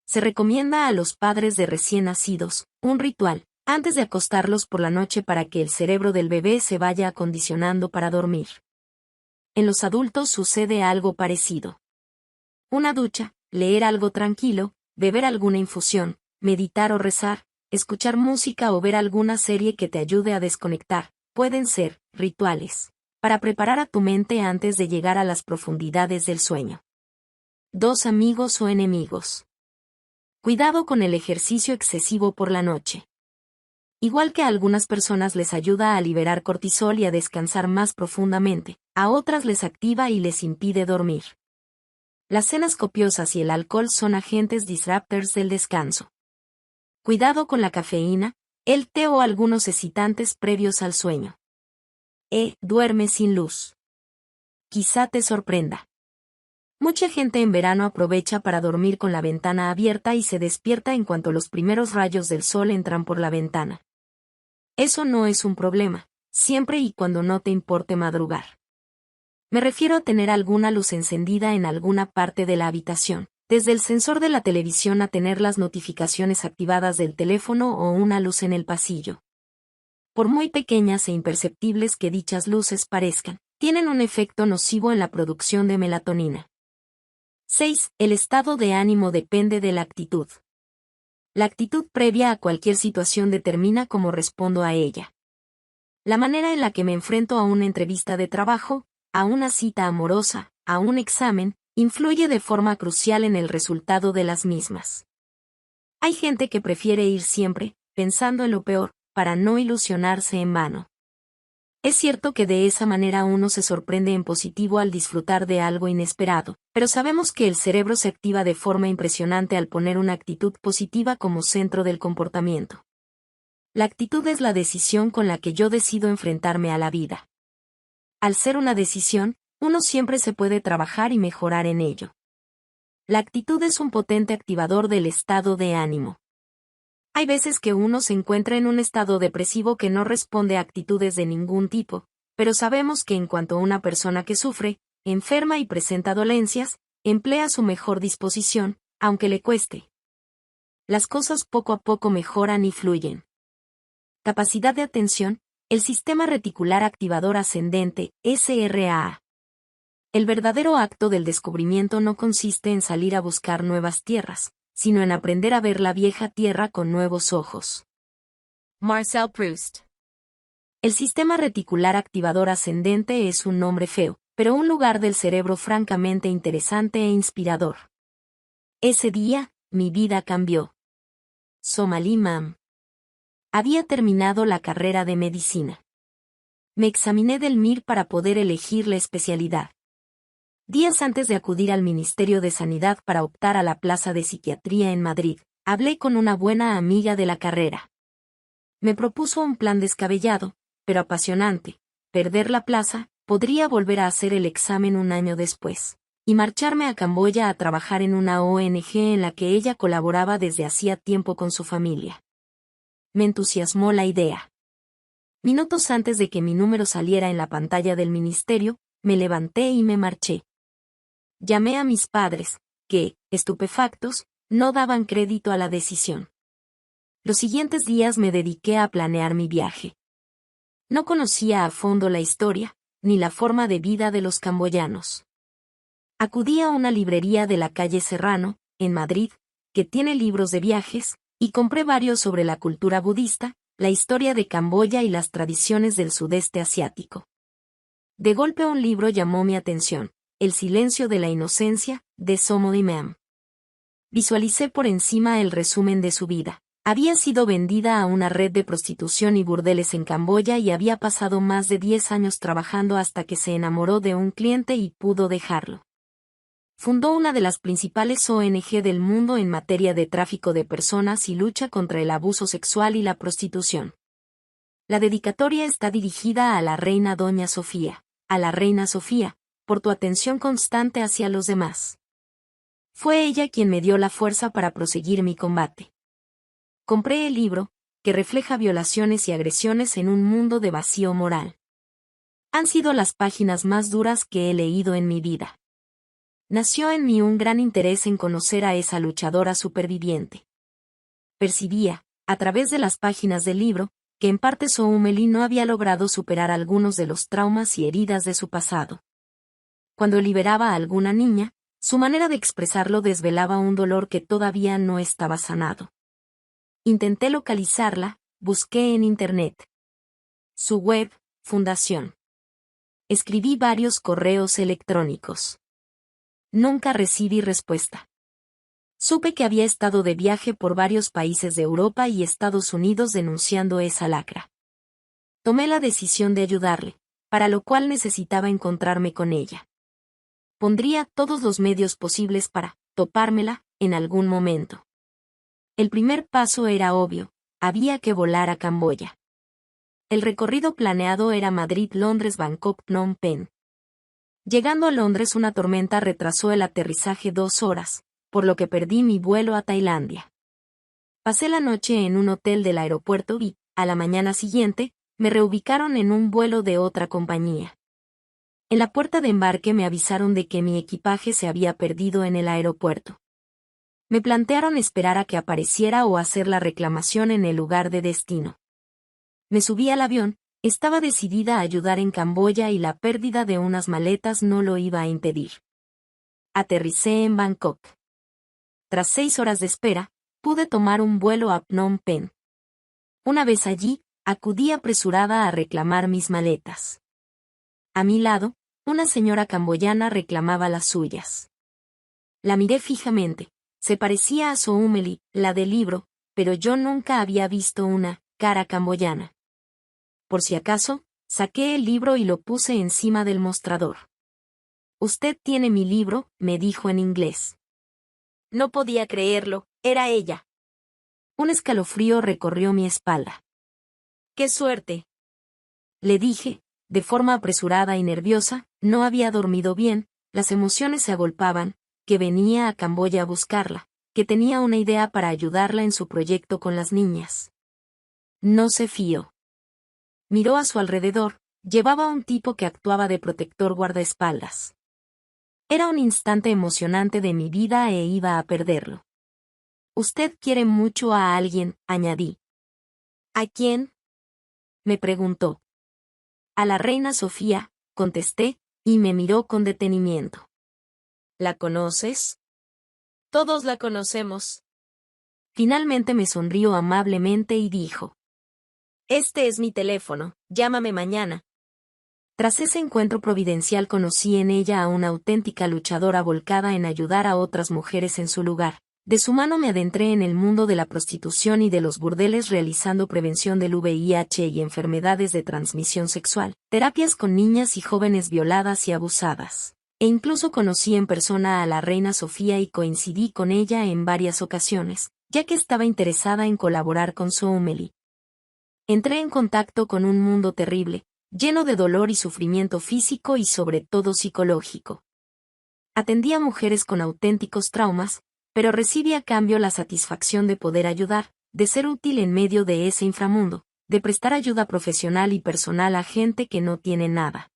Se recomienda a los padres de recién nacidos un ritual, antes de acostarlos por la noche para que el cerebro del bebé se vaya acondicionando para dormir. En los adultos sucede algo parecido. Una ducha, leer algo tranquilo, beber alguna infusión, meditar o rezar, escuchar música o ver alguna serie que te ayude a desconectar, pueden ser rituales, para preparar a tu mente antes de llegar a las profundidades del sueño. 2 amigos o enemigos. Cuidado con el ejercicio excesivo por la noche. Igual que a algunas personas les ayuda a liberar cortisol y a descansar más profundamente, a otras les activa y les impide dormir. Las cenas copiosas y el alcohol son agentes disruptors del descanso. Cuidado con la cafeína, el té o algunos excitantes previos al sueño. Duerme sin luz. Quizá te sorprenda. Mucha gente en verano aprovecha para dormir con la ventana abierta y se despierta en cuanto los primeros rayos del sol entran por la ventana. Eso no es un problema, siempre y cuando no te importe madrugar. Me refiero a tener alguna luz encendida en alguna parte de la habitación, desde el sensor de la televisión a tener las notificaciones activadas del teléfono o una luz en el pasillo. Por muy pequeñas e imperceptibles que dichas luces parezcan, tienen un efecto nocivo en la producción de melatonina. 6. El estado de ánimo depende de la actitud. La actitud previa a cualquier situación determina cómo respondo a ella. La manera en la que me enfrento a una entrevista de trabajo, a una cita amorosa, a un examen, influye de forma crucial en el resultado de las mismas. Hay gente que prefiere ir siempre, pensando en lo peor, para no ilusionarse en vano. Es cierto que de esa manera uno se sorprende en positivo al disfrutar de algo inesperado, pero sabemos que el cerebro se activa de forma impresionante al poner una actitud positiva como centro del comportamiento. La actitud es la decisión con la que yo decido enfrentarme a la vida. Al ser una decisión, uno siempre se puede trabajar y mejorar en ello. La actitud es un potente activador del estado de ánimo. Hay veces que uno se encuentra en un estado depresivo que no responde a actitudes de ningún tipo, pero sabemos que en cuanto una persona que sufre, enferma y presenta dolencias, emplea su mejor disposición, aunque le cueste. Las cosas poco a poco mejoran y fluyen. Capacidad de atención, el sistema reticular activador ascendente, SRAA. El verdadero acto del descubrimiento no consiste en salir a buscar nuevas tierras, sino en aprender a ver la vieja tierra con nuevos ojos. Marcel Proust. El sistema reticular activador ascendente es un nombre feo, pero un lugar del cerebro francamente interesante e inspirador. Ese día, mi vida cambió. Somalie Mam. Había terminado la carrera de medicina. Me examiné del MIR para poder elegir la especialidad. Días antes de acudir al Ministerio de Sanidad para optar a la plaza de psiquiatría en Madrid, hablé con una buena amiga de la carrera. Me propuso un plan descabellado, pero apasionante: perder la plaza, podría volver a hacer el examen un año después, y marcharme a Camboya a trabajar en una ONG en la que ella colaboraba desde hacía tiempo con su familia. Me entusiasmó la idea. Minutos antes de que mi número saliera en la pantalla del ministerio, me levanté y me marché. Llamé a mis padres, que, estupefactos, no daban crédito a la decisión. Los siguientes días me dediqué a planear mi viaje. No conocía a fondo la historia, ni la forma de vida de los camboyanos. Acudí a una librería de la calle Serrano, en Madrid, que tiene libros de viajes, y compré varios sobre la cultura budista, la historia de Camboya y las tradiciones del sudeste asiático. De golpe un libro llamó mi atención: El silencio de la inocencia, de Somalie Mam. Visualicé por encima el resumen de su vida. Había sido vendida a una red de prostitución y burdeles en Camboya y había pasado más de 10 años trabajando hasta que se enamoró de un cliente y pudo dejarlo. Fundó una de las principales ONG del mundo en materia de tráfico de personas y lucha contra el abuso sexual y la prostitución. La dedicatoria está dirigida a la reina Doña Sofía. A la reina Sofía, por tu atención constante hacia los demás. Fue ella quien me dio la fuerza para proseguir mi combate. Compré el libro, que refleja violaciones y agresiones en un mundo de vacío moral. Han sido las páginas más duras que he leído en mi vida. Nació en mí un gran interés en conocer a esa luchadora superviviente. Percibía, a través de las páginas del libro, que en parte Somalie no había logrado superar algunos de los traumas y heridas de su pasado. Cuando liberaba a alguna niña, su manera de expresarlo desvelaba un dolor que todavía no estaba sanado. Intenté localizarla, busqué en Internet. Su web, fundación. Escribí varios correos electrónicos. Nunca recibí respuesta. Supe que había estado de viaje por varios países de Europa y Estados Unidos denunciando esa lacra. Tomé la decisión de ayudarle, para lo cual necesitaba encontrarme con ella. Pondría todos los medios posibles para topármela en algún momento. El primer paso era obvio: había que volar a Camboya. El recorrido planeado era Madrid-Londres-Bangkok-Phnom Penh. Llegando a Londres, una tormenta retrasó el aterrizaje 2 horas, por lo que perdí mi vuelo a Tailandia. Pasé la noche en un hotel del aeropuerto y, a la mañana siguiente, me reubicaron en un vuelo de otra compañía. En la puerta de embarque me avisaron de que mi equipaje se había perdido en el aeropuerto. Me plantearon esperar a que apareciera o hacer la reclamación en el lugar de destino. Me subí al avión, estaba decidida a ayudar en Camboya y la pérdida de unas maletas no lo iba a impedir. Aterricé en Bangkok. Tras 6 horas de espera, pude tomar un vuelo a Phnom Penh. Una vez allí, acudí apresurada a reclamar mis maletas. A mi lado, una señora camboyana reclamaba las suyas. La miré fijamente. Se parecía a Somalie, la del libro, pero yo nunca había visto una cara camboyana. Por si acaso, Saqué el libro y lo puse encima del mostrador. «Usted tiene mi libro», me dijo en inglés. No podía creerlo, era ella. Un escalofrío recorrió mi espalda. «¡Qué suerte!», le dije, de forma apresurada y nerviosa. No había dormido bien, las emociones se agolpaban, que venía a Camboya a buscarla, que tenía una idea para ayudarla en su proyecto con las niñas. No se fió. Miró a su alrededor, llevaba a un tipo que actuaba de protector guardaespaldas. Era un instante emocionante de mi vida e iba a perderlo. «Usted quiere mucho a alguien», añadí. «¿A quién?», me preguntó. «A la reina Sofía», contesté, y me miró con detenimiento. «¿La conoces?». «Todos la conocemos». Finalmente me sonrió amablemente y dijo: «Este es mi teléfono, llámame mañana». Tras ese encuentro providencial conocí en ella a una auténtica luchadora volcada en ayudar a otras mujeres en su lugar. De su mano me adentré en el mundo de la prostitución y de los burdeles realizando prevención del VIH y enfermedades de transmisión sexual, terapias con niñas y jóvenes violadas y abusadas. E incluso conocí en persona a la reina Sofía y coincidí con ella en varias ocasiones, ya que estaba interesada en colaborar con Soumeli. Entré en contacto con un mundo terrible, lleno de dolor y sufrimiento físico y sobre todo psicológico. Atendí a mujeres con auténticos traumas, pero recibí a cambio la satisfacción de poder ayudar, de ser útil en medio de ese inframundo, de prestar ayuda profesional y personal a gente que no tiene nada.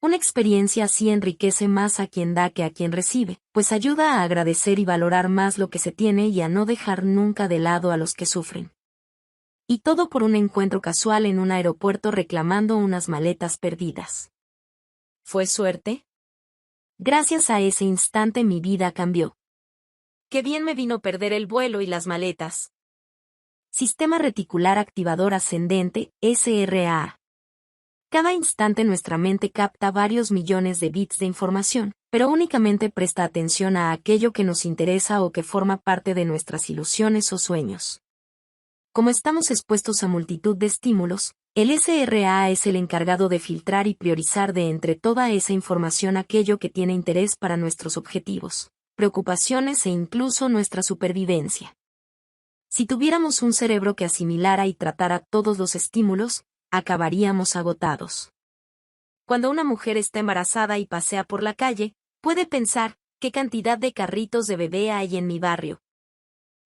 Una experiencia así enriquece más a quien da que a quien recibe, pues ayuda a agradecer y valorar más lo que se tiene y a no dejar nunca de lado a los que sufren. Y todo por un encuentro casual en un aeropuerto reclamando unas maletas perdidas. ¿Fue suerte? Gracias a ese instante mi vida cambió. Qué bien me vino perder el vuelo y las maletas. Sistema reticular activador ascendente, SRAA. Cada instante nuestra mente capta varios millones de bits de información, pero únicamente presta atención a aquello que nos interesa o que forma parte de nuestras ilusiones o sueños. Como estamos expuestos a multitud de estímulos, el SRAA es el encargado de filtrar y priorizar de entre toda esa información aquello que tiene interés para nuestros objetivos, preocupaciones e incluso nuestra supervivencia. Si tuviéramos un cerebro que asimilara y tratara todos los estímulos, acabaríamos agotados. Cuando una mujer está embarazada y pasea por la calle, puede pensar, ¿qué cantidad de carritos de bebé hay en mi barrio?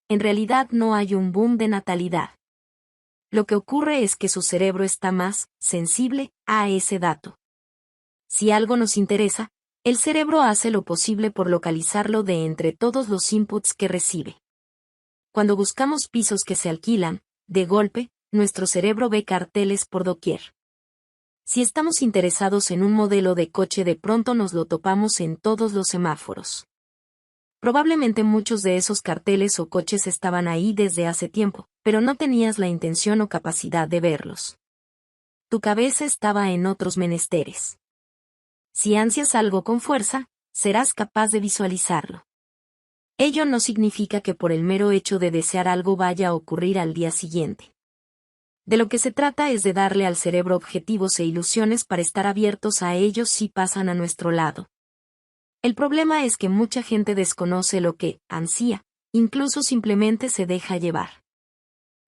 En realidad no hay un boom de natalidad. Lo que ocurre es que su cerebro está más sensible a ese dato. Si algo nos interesa, el cerebro hace lo posible por localizarlo de entre todos los inputs que recibe. Cuando buscamos pisos que se alquilan, de golpe, nuestro cerebro ve carteles por doquier. Si estamos interesados en un modelo de coche, de pronto nos lo topamos en todos los semáforos. Probablemente muchos de esos carteles o coches estaban ahí desde hace tiempo, pero no tenías la intención o capacidad de verlos. Tu cabeza estaba en otros menesteres. Si ansias algo con fuerza, serás capaz de visualizarlo. Ello no significa que por el mero hecho de desear algo vaya a ocurrir al día siguiente. De lo que se trata es de darle al cerebro objetivos e ilusiones para estar abiertos a ellos si pasan a nuestro lado. El problema es que mucha gente desconoce lo que ansía, incluso simplemente se deja llevar.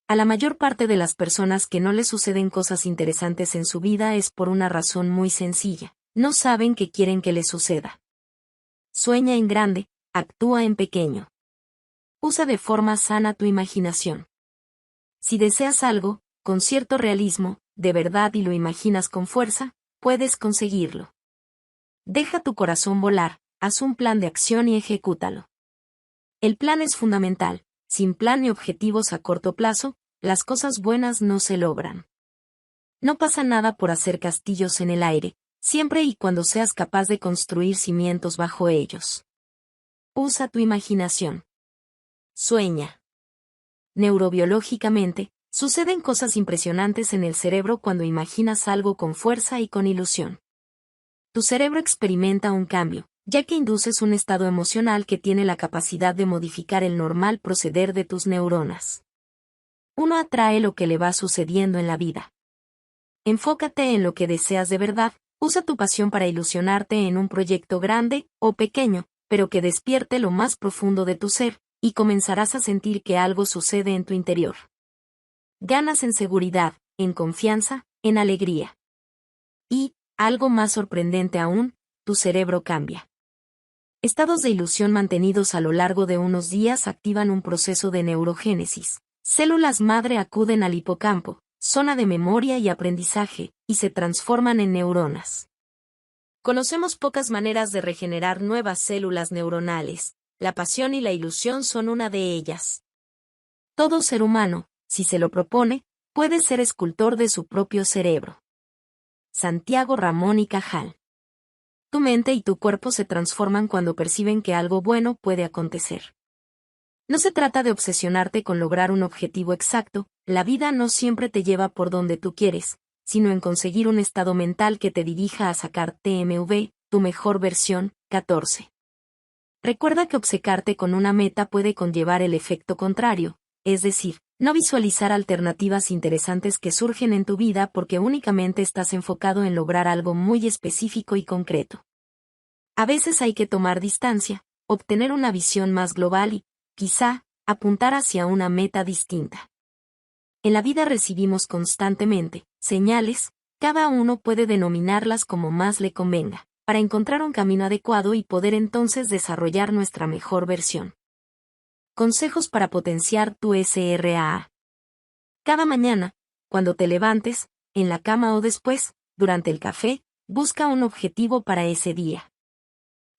A la mayor parte de las personas que no les suceden cosas interesantes en su vida es por una razón muy sencilla: no saben qué quieren que les suceda. Sueña en grande, actúa en pequeño. Usa de forma sana tu imaginación. Si deseas algo, con cierto realismo, de verdad, y lo imaginas con fuerza, puedes conseguirlo. Deja tu corazón volar, haz un plan de acción y ejecútalo. El plan es fundamental. Sin plan ni objetivos a corto plazo, las cosas buenas no se logran. No pasa nada por hacer castillos en el aire, siempre y cuando seas capaz de construir cimientos bajo ellos. Usa tu imaginación. Sueña. Neurobiológicamente, suceden cosas impresionantes en el cerebro cuando imaginas algo con fuerza y con ilusión. Tu cerebro experimenta un cambio, ya que induces un estado emocional que tiene la capacidad de modificar el normal proceder de tus neuronas. Uno atrae lo que le va sucediendo en la vida. Enfócate en lo que deseas de verdad, usa tu pasión para ilusionarte en un proyecto grande o pequeño, pero que despierte lo más profundo de tu ser, y comenzarás a sentir que algo sucede en tu interior. Ganas en seguridad, en confianza, en alegría. Y, algo más sorprendente aún, tu cerebro cambia. Estados de ilusión mantenidos a lo largo de unos días activan un proceso de neurogénesis. Células madre acuden al hipocampo, zona de memoria y aprendizaje, y se transforman en neuronas. Conocemos pocas maneras de regenerar nuevas células neuronales. La pasión y la ilusión son una de ellas. Todo ser humano, si se lo propone, puede ser escultor de su propio cerebro. Santiago Ramón y Cajal. Tu mente y tu cuerpo se transforman cuando perciben que algo bueno puede acontecer. No se trata de obsesionarte con lograr un objetivo exacto, la vida no siempre te lleva por donde tú quieres, sino en conseguir un estado mental que te dirija a sacar TMV, tu mejor versión. 14. Recuerda que obcecarte con una meta puede conllevar el efecto contrario, es decir, no visualizar alternativas interesantes que surgen en tu vida porque únicamente estás enfocado en lograr algo muy específico y concreto. A veces hay que tomar distancia, obtener una visión más global y, quizá, apuntar hacia una meta distinta. En la vida recibimos constantemente señales, cada uno puede denominarlas como más le convenga, para encontrar un camino adecuado y poder entonces desarrollar nuestra mejor versión. Consejos para potenciar tu SRAA. Cada mañana, cuando te levantes, en la cama o después, durante el café, busca un objetivo para ese día.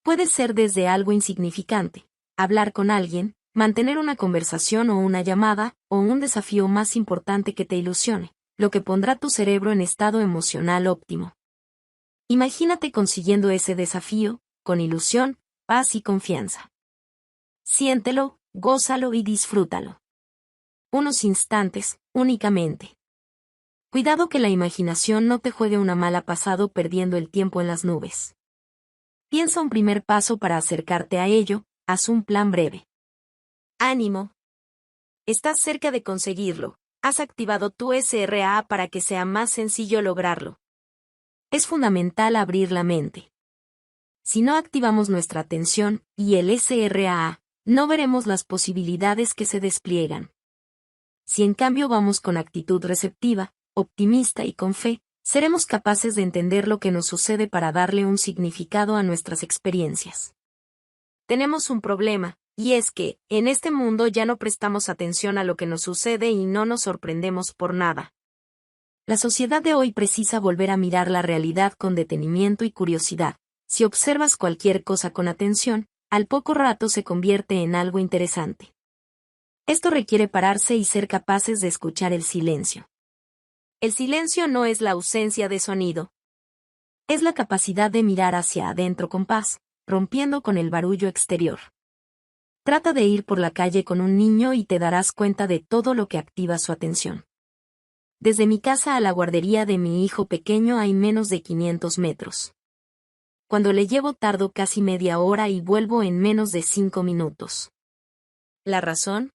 Puede ser desde algo insignificante, hablar con alguien, mantener una conversación o una llamada, o un desafío más importante que te ilusione, lo que pondrá tu cerebro en estado emocional óptimo. Imagínate consiguiendo ese desafío, con ilusión, paz y confianza. Siéntelo, gózalo y disfrútalo. Unos instantes, únicamente. Cuidado que la imaginación no te juegue una mala pasada perdiendo el tiempo en las nubes. Piensa un primer paso para acercarte a ello, haz un plan breve. ¡Ánimo! Estás cerca de conseguirlo, has activado tu SRAA para que sea más sencillo lograrlo. Es fundamental abrir la mente. Si no activamos nuestra atención y el SRAA, no veremos las posibilidades que se despliegan. Si en cambio vamos con actitud receptiva, optimista y con fe, seremos capaces de entender lo que nos sucede para darle un significado a nuestras experiencias. Tenemos un problema, y es que, en este mundo ya no prestamos atención a lo que nos sucede y no nos sorprendemos por nada. La sociedad de hoy precisa volver a mirar la realidad con detenimiento y curiosidad. Si observas cualquier cosa con atención, al poco rato se convierte en algo interesante. Esto requiere pararse y ser capaces de escuchar el silencio. El silencio no es la ausencia de sonido. Es la capacidad de mirar hacia adentro con paz, rompiendo con el barullo exterior. Trata de ir por la calle con un niño y te darás cuenta de todo lo que activa su atención. Desde mi casa a la guardería de mi hijo pequeño hay menos de 500 metros. Cuando le llevo tardo casi media hora y vuelvo en menos de 5 minutos. ¿La razón?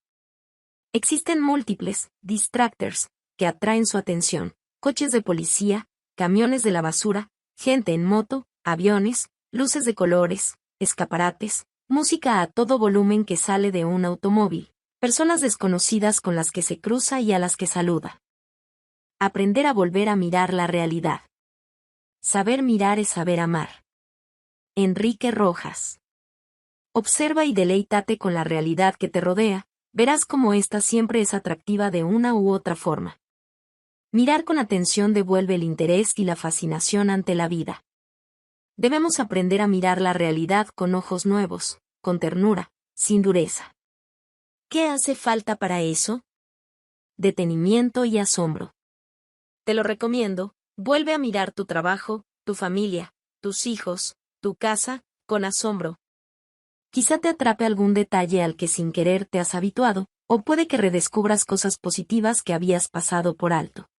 Existen múltiples distractors que atraen su atención: coches de policía, camiones de la basura, gente en moto, aviones, luces de colores, escaparates, música a todo volumen que sale de un automóvil, personas desconocidas con las que se cruza y a las que saluda. Aprender a volver a mirar la realidad. Saber mirar es saber amar. Enrique Rojas. Observa y deleítate con la realidad que te rodea, verás cómo ésta siempre es atractiva de una u otra forma. Mirar con atención devuelve el interés y la fascinación ante la vida. Debemos aprender a mirar la realidad con ojos nuevos, con ternura, sin dureza. ¿Qué hace falta para eso? Detenimiento y asombro. Te lo recomiendo, vuelve a mirar tu trabajo, tu familia, tus hijos, tu casa, con asombro. Quizá te atrape algún detalle al que sin querer te has habituado, o puede que redescubras cosas positivas que habías pasado por alto.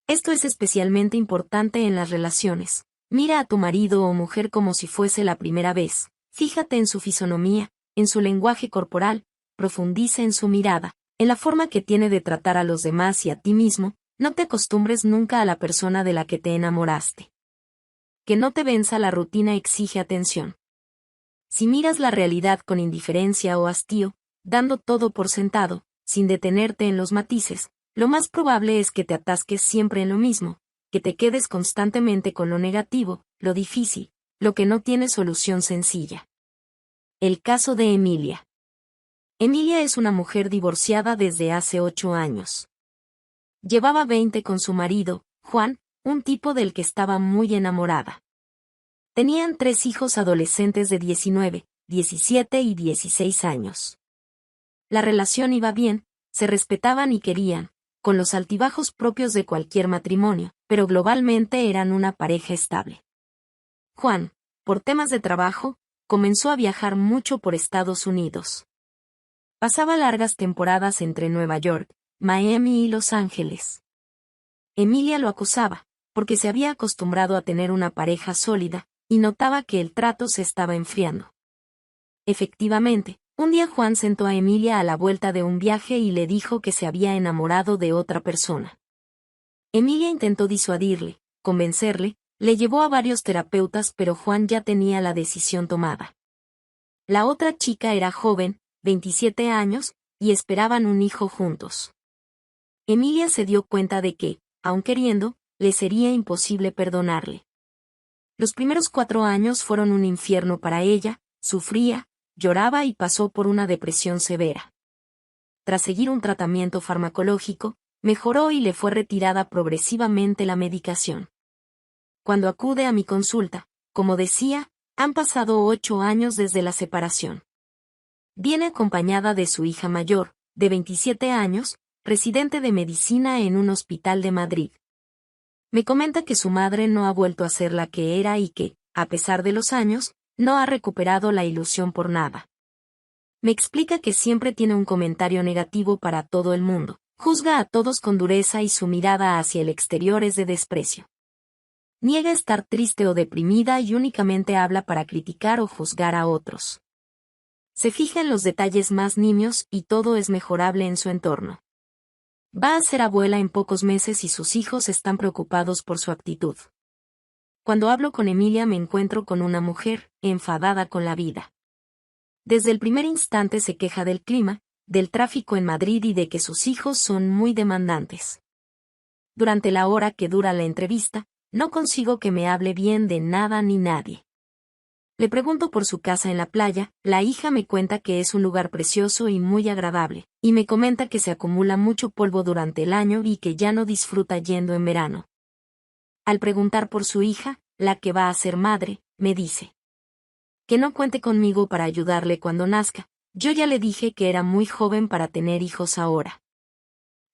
Esto es especialmente importante en las relaciones. Mira a tu marido o mujer como si fuese la primera vez, fíjate en su fisonomía, en su lenguaje corporal, profundiza en su mirada, en la forma que tiene de tratar a los demás y a ti mismo, No te acostumbres nunca a la persona de la que te enamoraste. Que no te venza la rutina exige atención. Si miras la realidad con indiferencia o hastío, dando todo por sentado, sin detenerte en los matices, lo más probable es que te atasques siempre en lo mismo, que te quedes constantemente con lo negativo, lo difícil, lo que no tiene solución sencilla. El caso de Emilia. Emilia es una mujer divorciada desde hace 8 años. Llevaba 20 con su marido, Juan, un tipo del que estaba muy enamorada. Tenían 3 hijos adolescentes de 19, 17 y 16 años. La relación iba bien, se respetaban y querían, con los altibajos propios de cualquier matrimonio, pero globalmente eran una pareja estable. Juan, por temas de trabajo, comenzó a viajar mucho por Estados Unidos. Pasaba largas temporadas entre Nueva York, Miami y Los Ángeles. Emilia lo acosaba, porque se había acostumbrado a tener una pareja sólida, y notaba que el trato se estaba enfriando. Efectivamente, un día Juan sentó a Emilia a la vuelta de un viaje y le dijo que se había enamorado de otra persona. Emilia intentó disuadirle, convencerle, le llevó a varios terapeutas, pero Juan ya tenía la decisión tomada. La otra chica era joven, 27 años, y esperaban un hijo juntos. Emilia se dio cuenta de que, aun queriendo, le sería imposible perdonarle. Los primeros 4 años fueron un infierno para ella, sufría, lloraba y pasó por una depresión severa. Tras seguir un tratamiento farmacológico, mejoró y le fue retirada progresivamente la medicación. Cuando acude a mi consulta, como decía, han pasado 8 años desde la separación. Viene acompañada de su hija mayor, de 27 años, residente de medicina en un hospital de Madrid. Me comenta que su madre no ha vuelto a ser la que era y que, a pesar de los años, no ha recuperado la ilusión por nada. Me explica que siempre tiene un comentario negativo para todo el mundo, juzga a todos con dureza y su mirada hacia el exterior es de desprecio. Niega estar triste o deprimida y únicamente habla para criticar o juzgar a otros. Se fija en los detalles más nimios y todo es mejorable en su entorno. Va a ser abuela en pocos meses y sus hijos están preocupados por su actitud. Cuando hablo con Emilia me encuentro con una mujer, enfadada con la vida. Desde el primer instante se queja del clima, del tráfico en Madrid y de que sus hijos son muy demandantes. Durante la hora que dura la entrevista, no consigo que me hable bien de nada ni nadie. Le pregunto por su casa en la playa, la hija me cuenta que es un lugar precioso y muy agradable, y me comenta que se acumula mucho polvo durante el año y que ya no disfruta yendo en verano. Al preguntar por su hija, la que va a ser madre, me dice que no cuente conmigo para ayudarle cuando nazca, yo ya le dije que era muy joven para tener hijos ahora.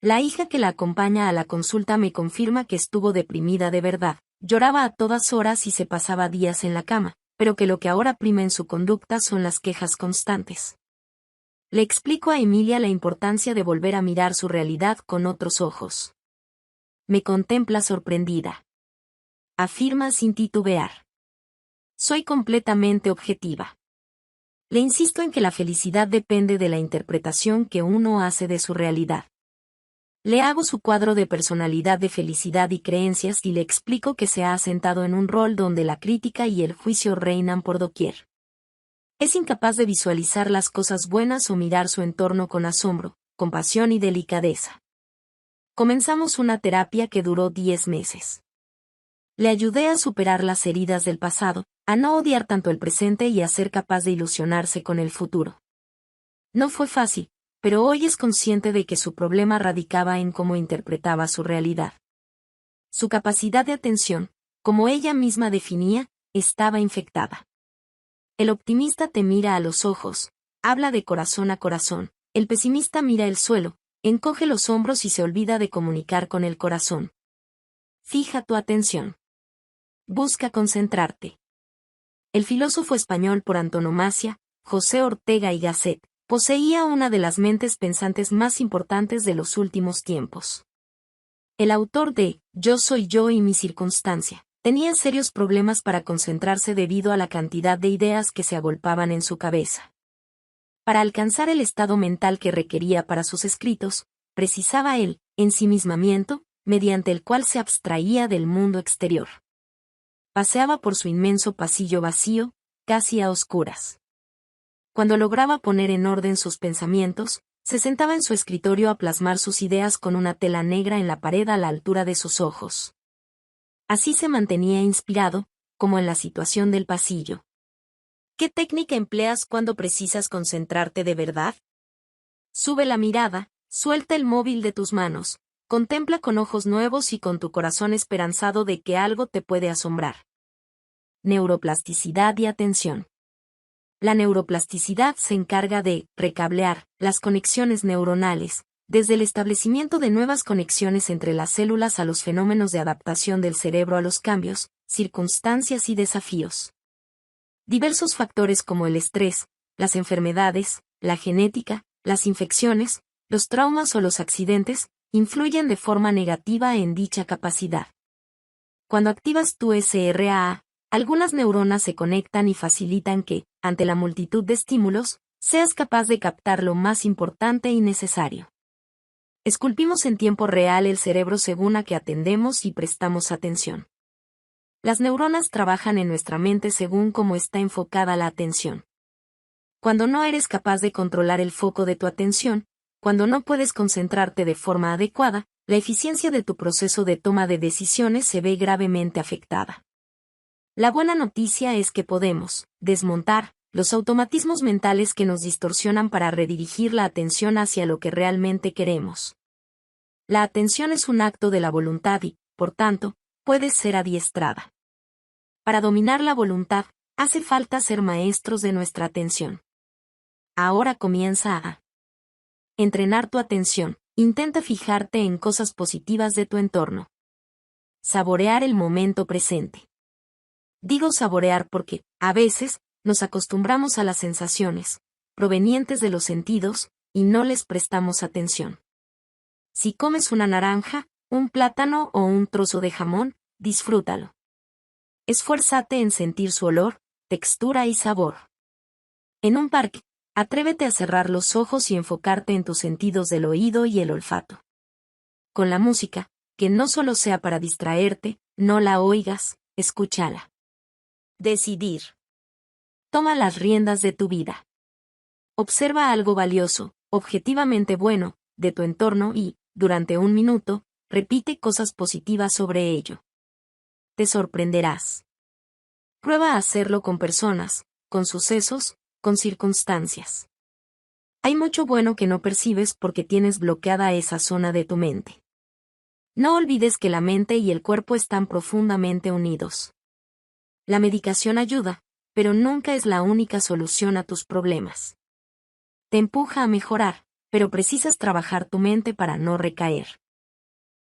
La hija que la acompaña a la consulta me confirma que estuvo deprimida de verdad, lloraba a todas horas y se pasaba días en la cama, pero que lo que ahora prima en su conducta son las quejas constantes. Le explico a Emilia la importancia de volver a mirar su realidad con otros ojos. Me contempla sorprendida. Afirma sin titubear. Soy completamente objetiva. Le insisto en que la felicidad depende de la interpretación que uno hace de su realidad. Le hago su cuadro de personalidad de felicidad y creencias y le explico que se ha asentado en un rol donde la crítica y el juicio reinan por doquier. Es incapaz de visualizar las cosas buenas o mirar su entorno con asombro, compasión y delicadeza. Comenzamos una terapia que duró 10 meses. Le ayudé a superar las heridas del pasado, a no odiar tanto el presente y a ser capaz de ilusionarse con el futuro. No fue fácil, pero hoy es consciente de que su problema radicaba en cómo interpretaba su realidad. Su capacidad de atención, como ella misma definía, estaba infectada. El optimista te mira a los ojos, habla de corazón a corazón, el pesimista mira el suelo, encoge los hombros y se olvida de comunicar con el corazón. Fija tu atención. Busca concentrarte. El filósofo español por antonomasia, José Ortega y Gasset, poseía una de las mentes pensantes más importantes de los últimos tiempos. El autor de Yo soy yo y mi circunstancia, tenía serios problemas para concentrarse debido a la cantidad de ideas que se agolpaban en su cabeza. Para alcanzar el estado mental que requería para sus escritos, precisaba el ensimismamiento, mediante el cual se abstraía del mundo exterior. Paseaba por su inmenso pasillo vacío, casi a oscuras. Cuando lograba poner en orden sus pensamientos, se sentaba en su escritorio a plasmar sus ideas con una tela negra en la pared a la altura de sus ojos. Así se mantenía inspirado, como en la situación del pasillo. ¿Qué técnica empleas cuando precisas concentrarte de verdad? Sube la mirada, suelta el móvil de tus manos, contempla con ojos nuevos y con tu corazón esperanzado de que algo te puede asombrar. Neuroplasticidad y atención. La neuroplasticidad se encarga de recablear las conexiones neuronales, desde el establecimiento de nuevas conexiones entre las células a los fenómenos de adaptación del cerebro a los cambios, circunstancias y desafíos. Diversos factores como el estrés, las enfermedades, la genética, las infecciones, los traumas o los accidentes, influyen de forma negativa en dicha capacidad. Cuando activas tu SRAA, algunas neuronas se conectan y facilitan que, ante la multitud de estímulos, seas capaz de captar lo más importante y necesario. Esculpimos en tiempo real el cerebro según a que atendemos y prestamos atención. Las neuronas trabajan en nuestra mente según cómo está enfocada la atención. Cuando no eres capaz de controlar el foco de tu atención, cuando no puedes concentrarte de forma adecuada, la eficiencia de tu proceso de toma de decisiones se ve gravemente afectada. La buena noticia es que podemos desmontar los automatismos mentales que nos distorsionan para redirigir la atención hacia lo que realmente queremos. La atención es un acto de la voluntad y, por tanto, puede ser adiestrada. Para dominar la voluntad, hace falta ser maestros de nuestra atención. Ahora comienza a entrenar tu atención. Intenta fijarte en cosas positivas de tu entorno. Saborear el momento presente. Digo saborear porque, a veces, nos acostumbramos a las sensaciones, provenientes de los sentidos, y no les prestamos atención. Si comes una naranja, un plátano o un trozo de jamón, disfrútalo. Esfuérzate en sentir su olor, textura y sabor. En un parque, atrévete a cerrar los ojos y enfocarte en tus sentidos del oído y el olfato. Con la música, que no solo sea para distraerte, no la oigas, escúchala. Decidir. Toma las riendas de tu vida. Observa algo valioso, objetivamente bueno, de tu entorno y, durante un minuto, repite cosas positivas sobre ello. Te sorprenderás. Prueba a hacerlo con personas, con sucesos, con circunstancias. Hay mucho bueno que no percibes porque tienes bloqueada esa zona de tu mente. No olvides que la mente y el cuerpo están profundamente unidos. La medicación ayuda, pero nunca es la única solución a tus problemas. Te empuja a mejorar, pero precisas trabajar tu mente para no recaer.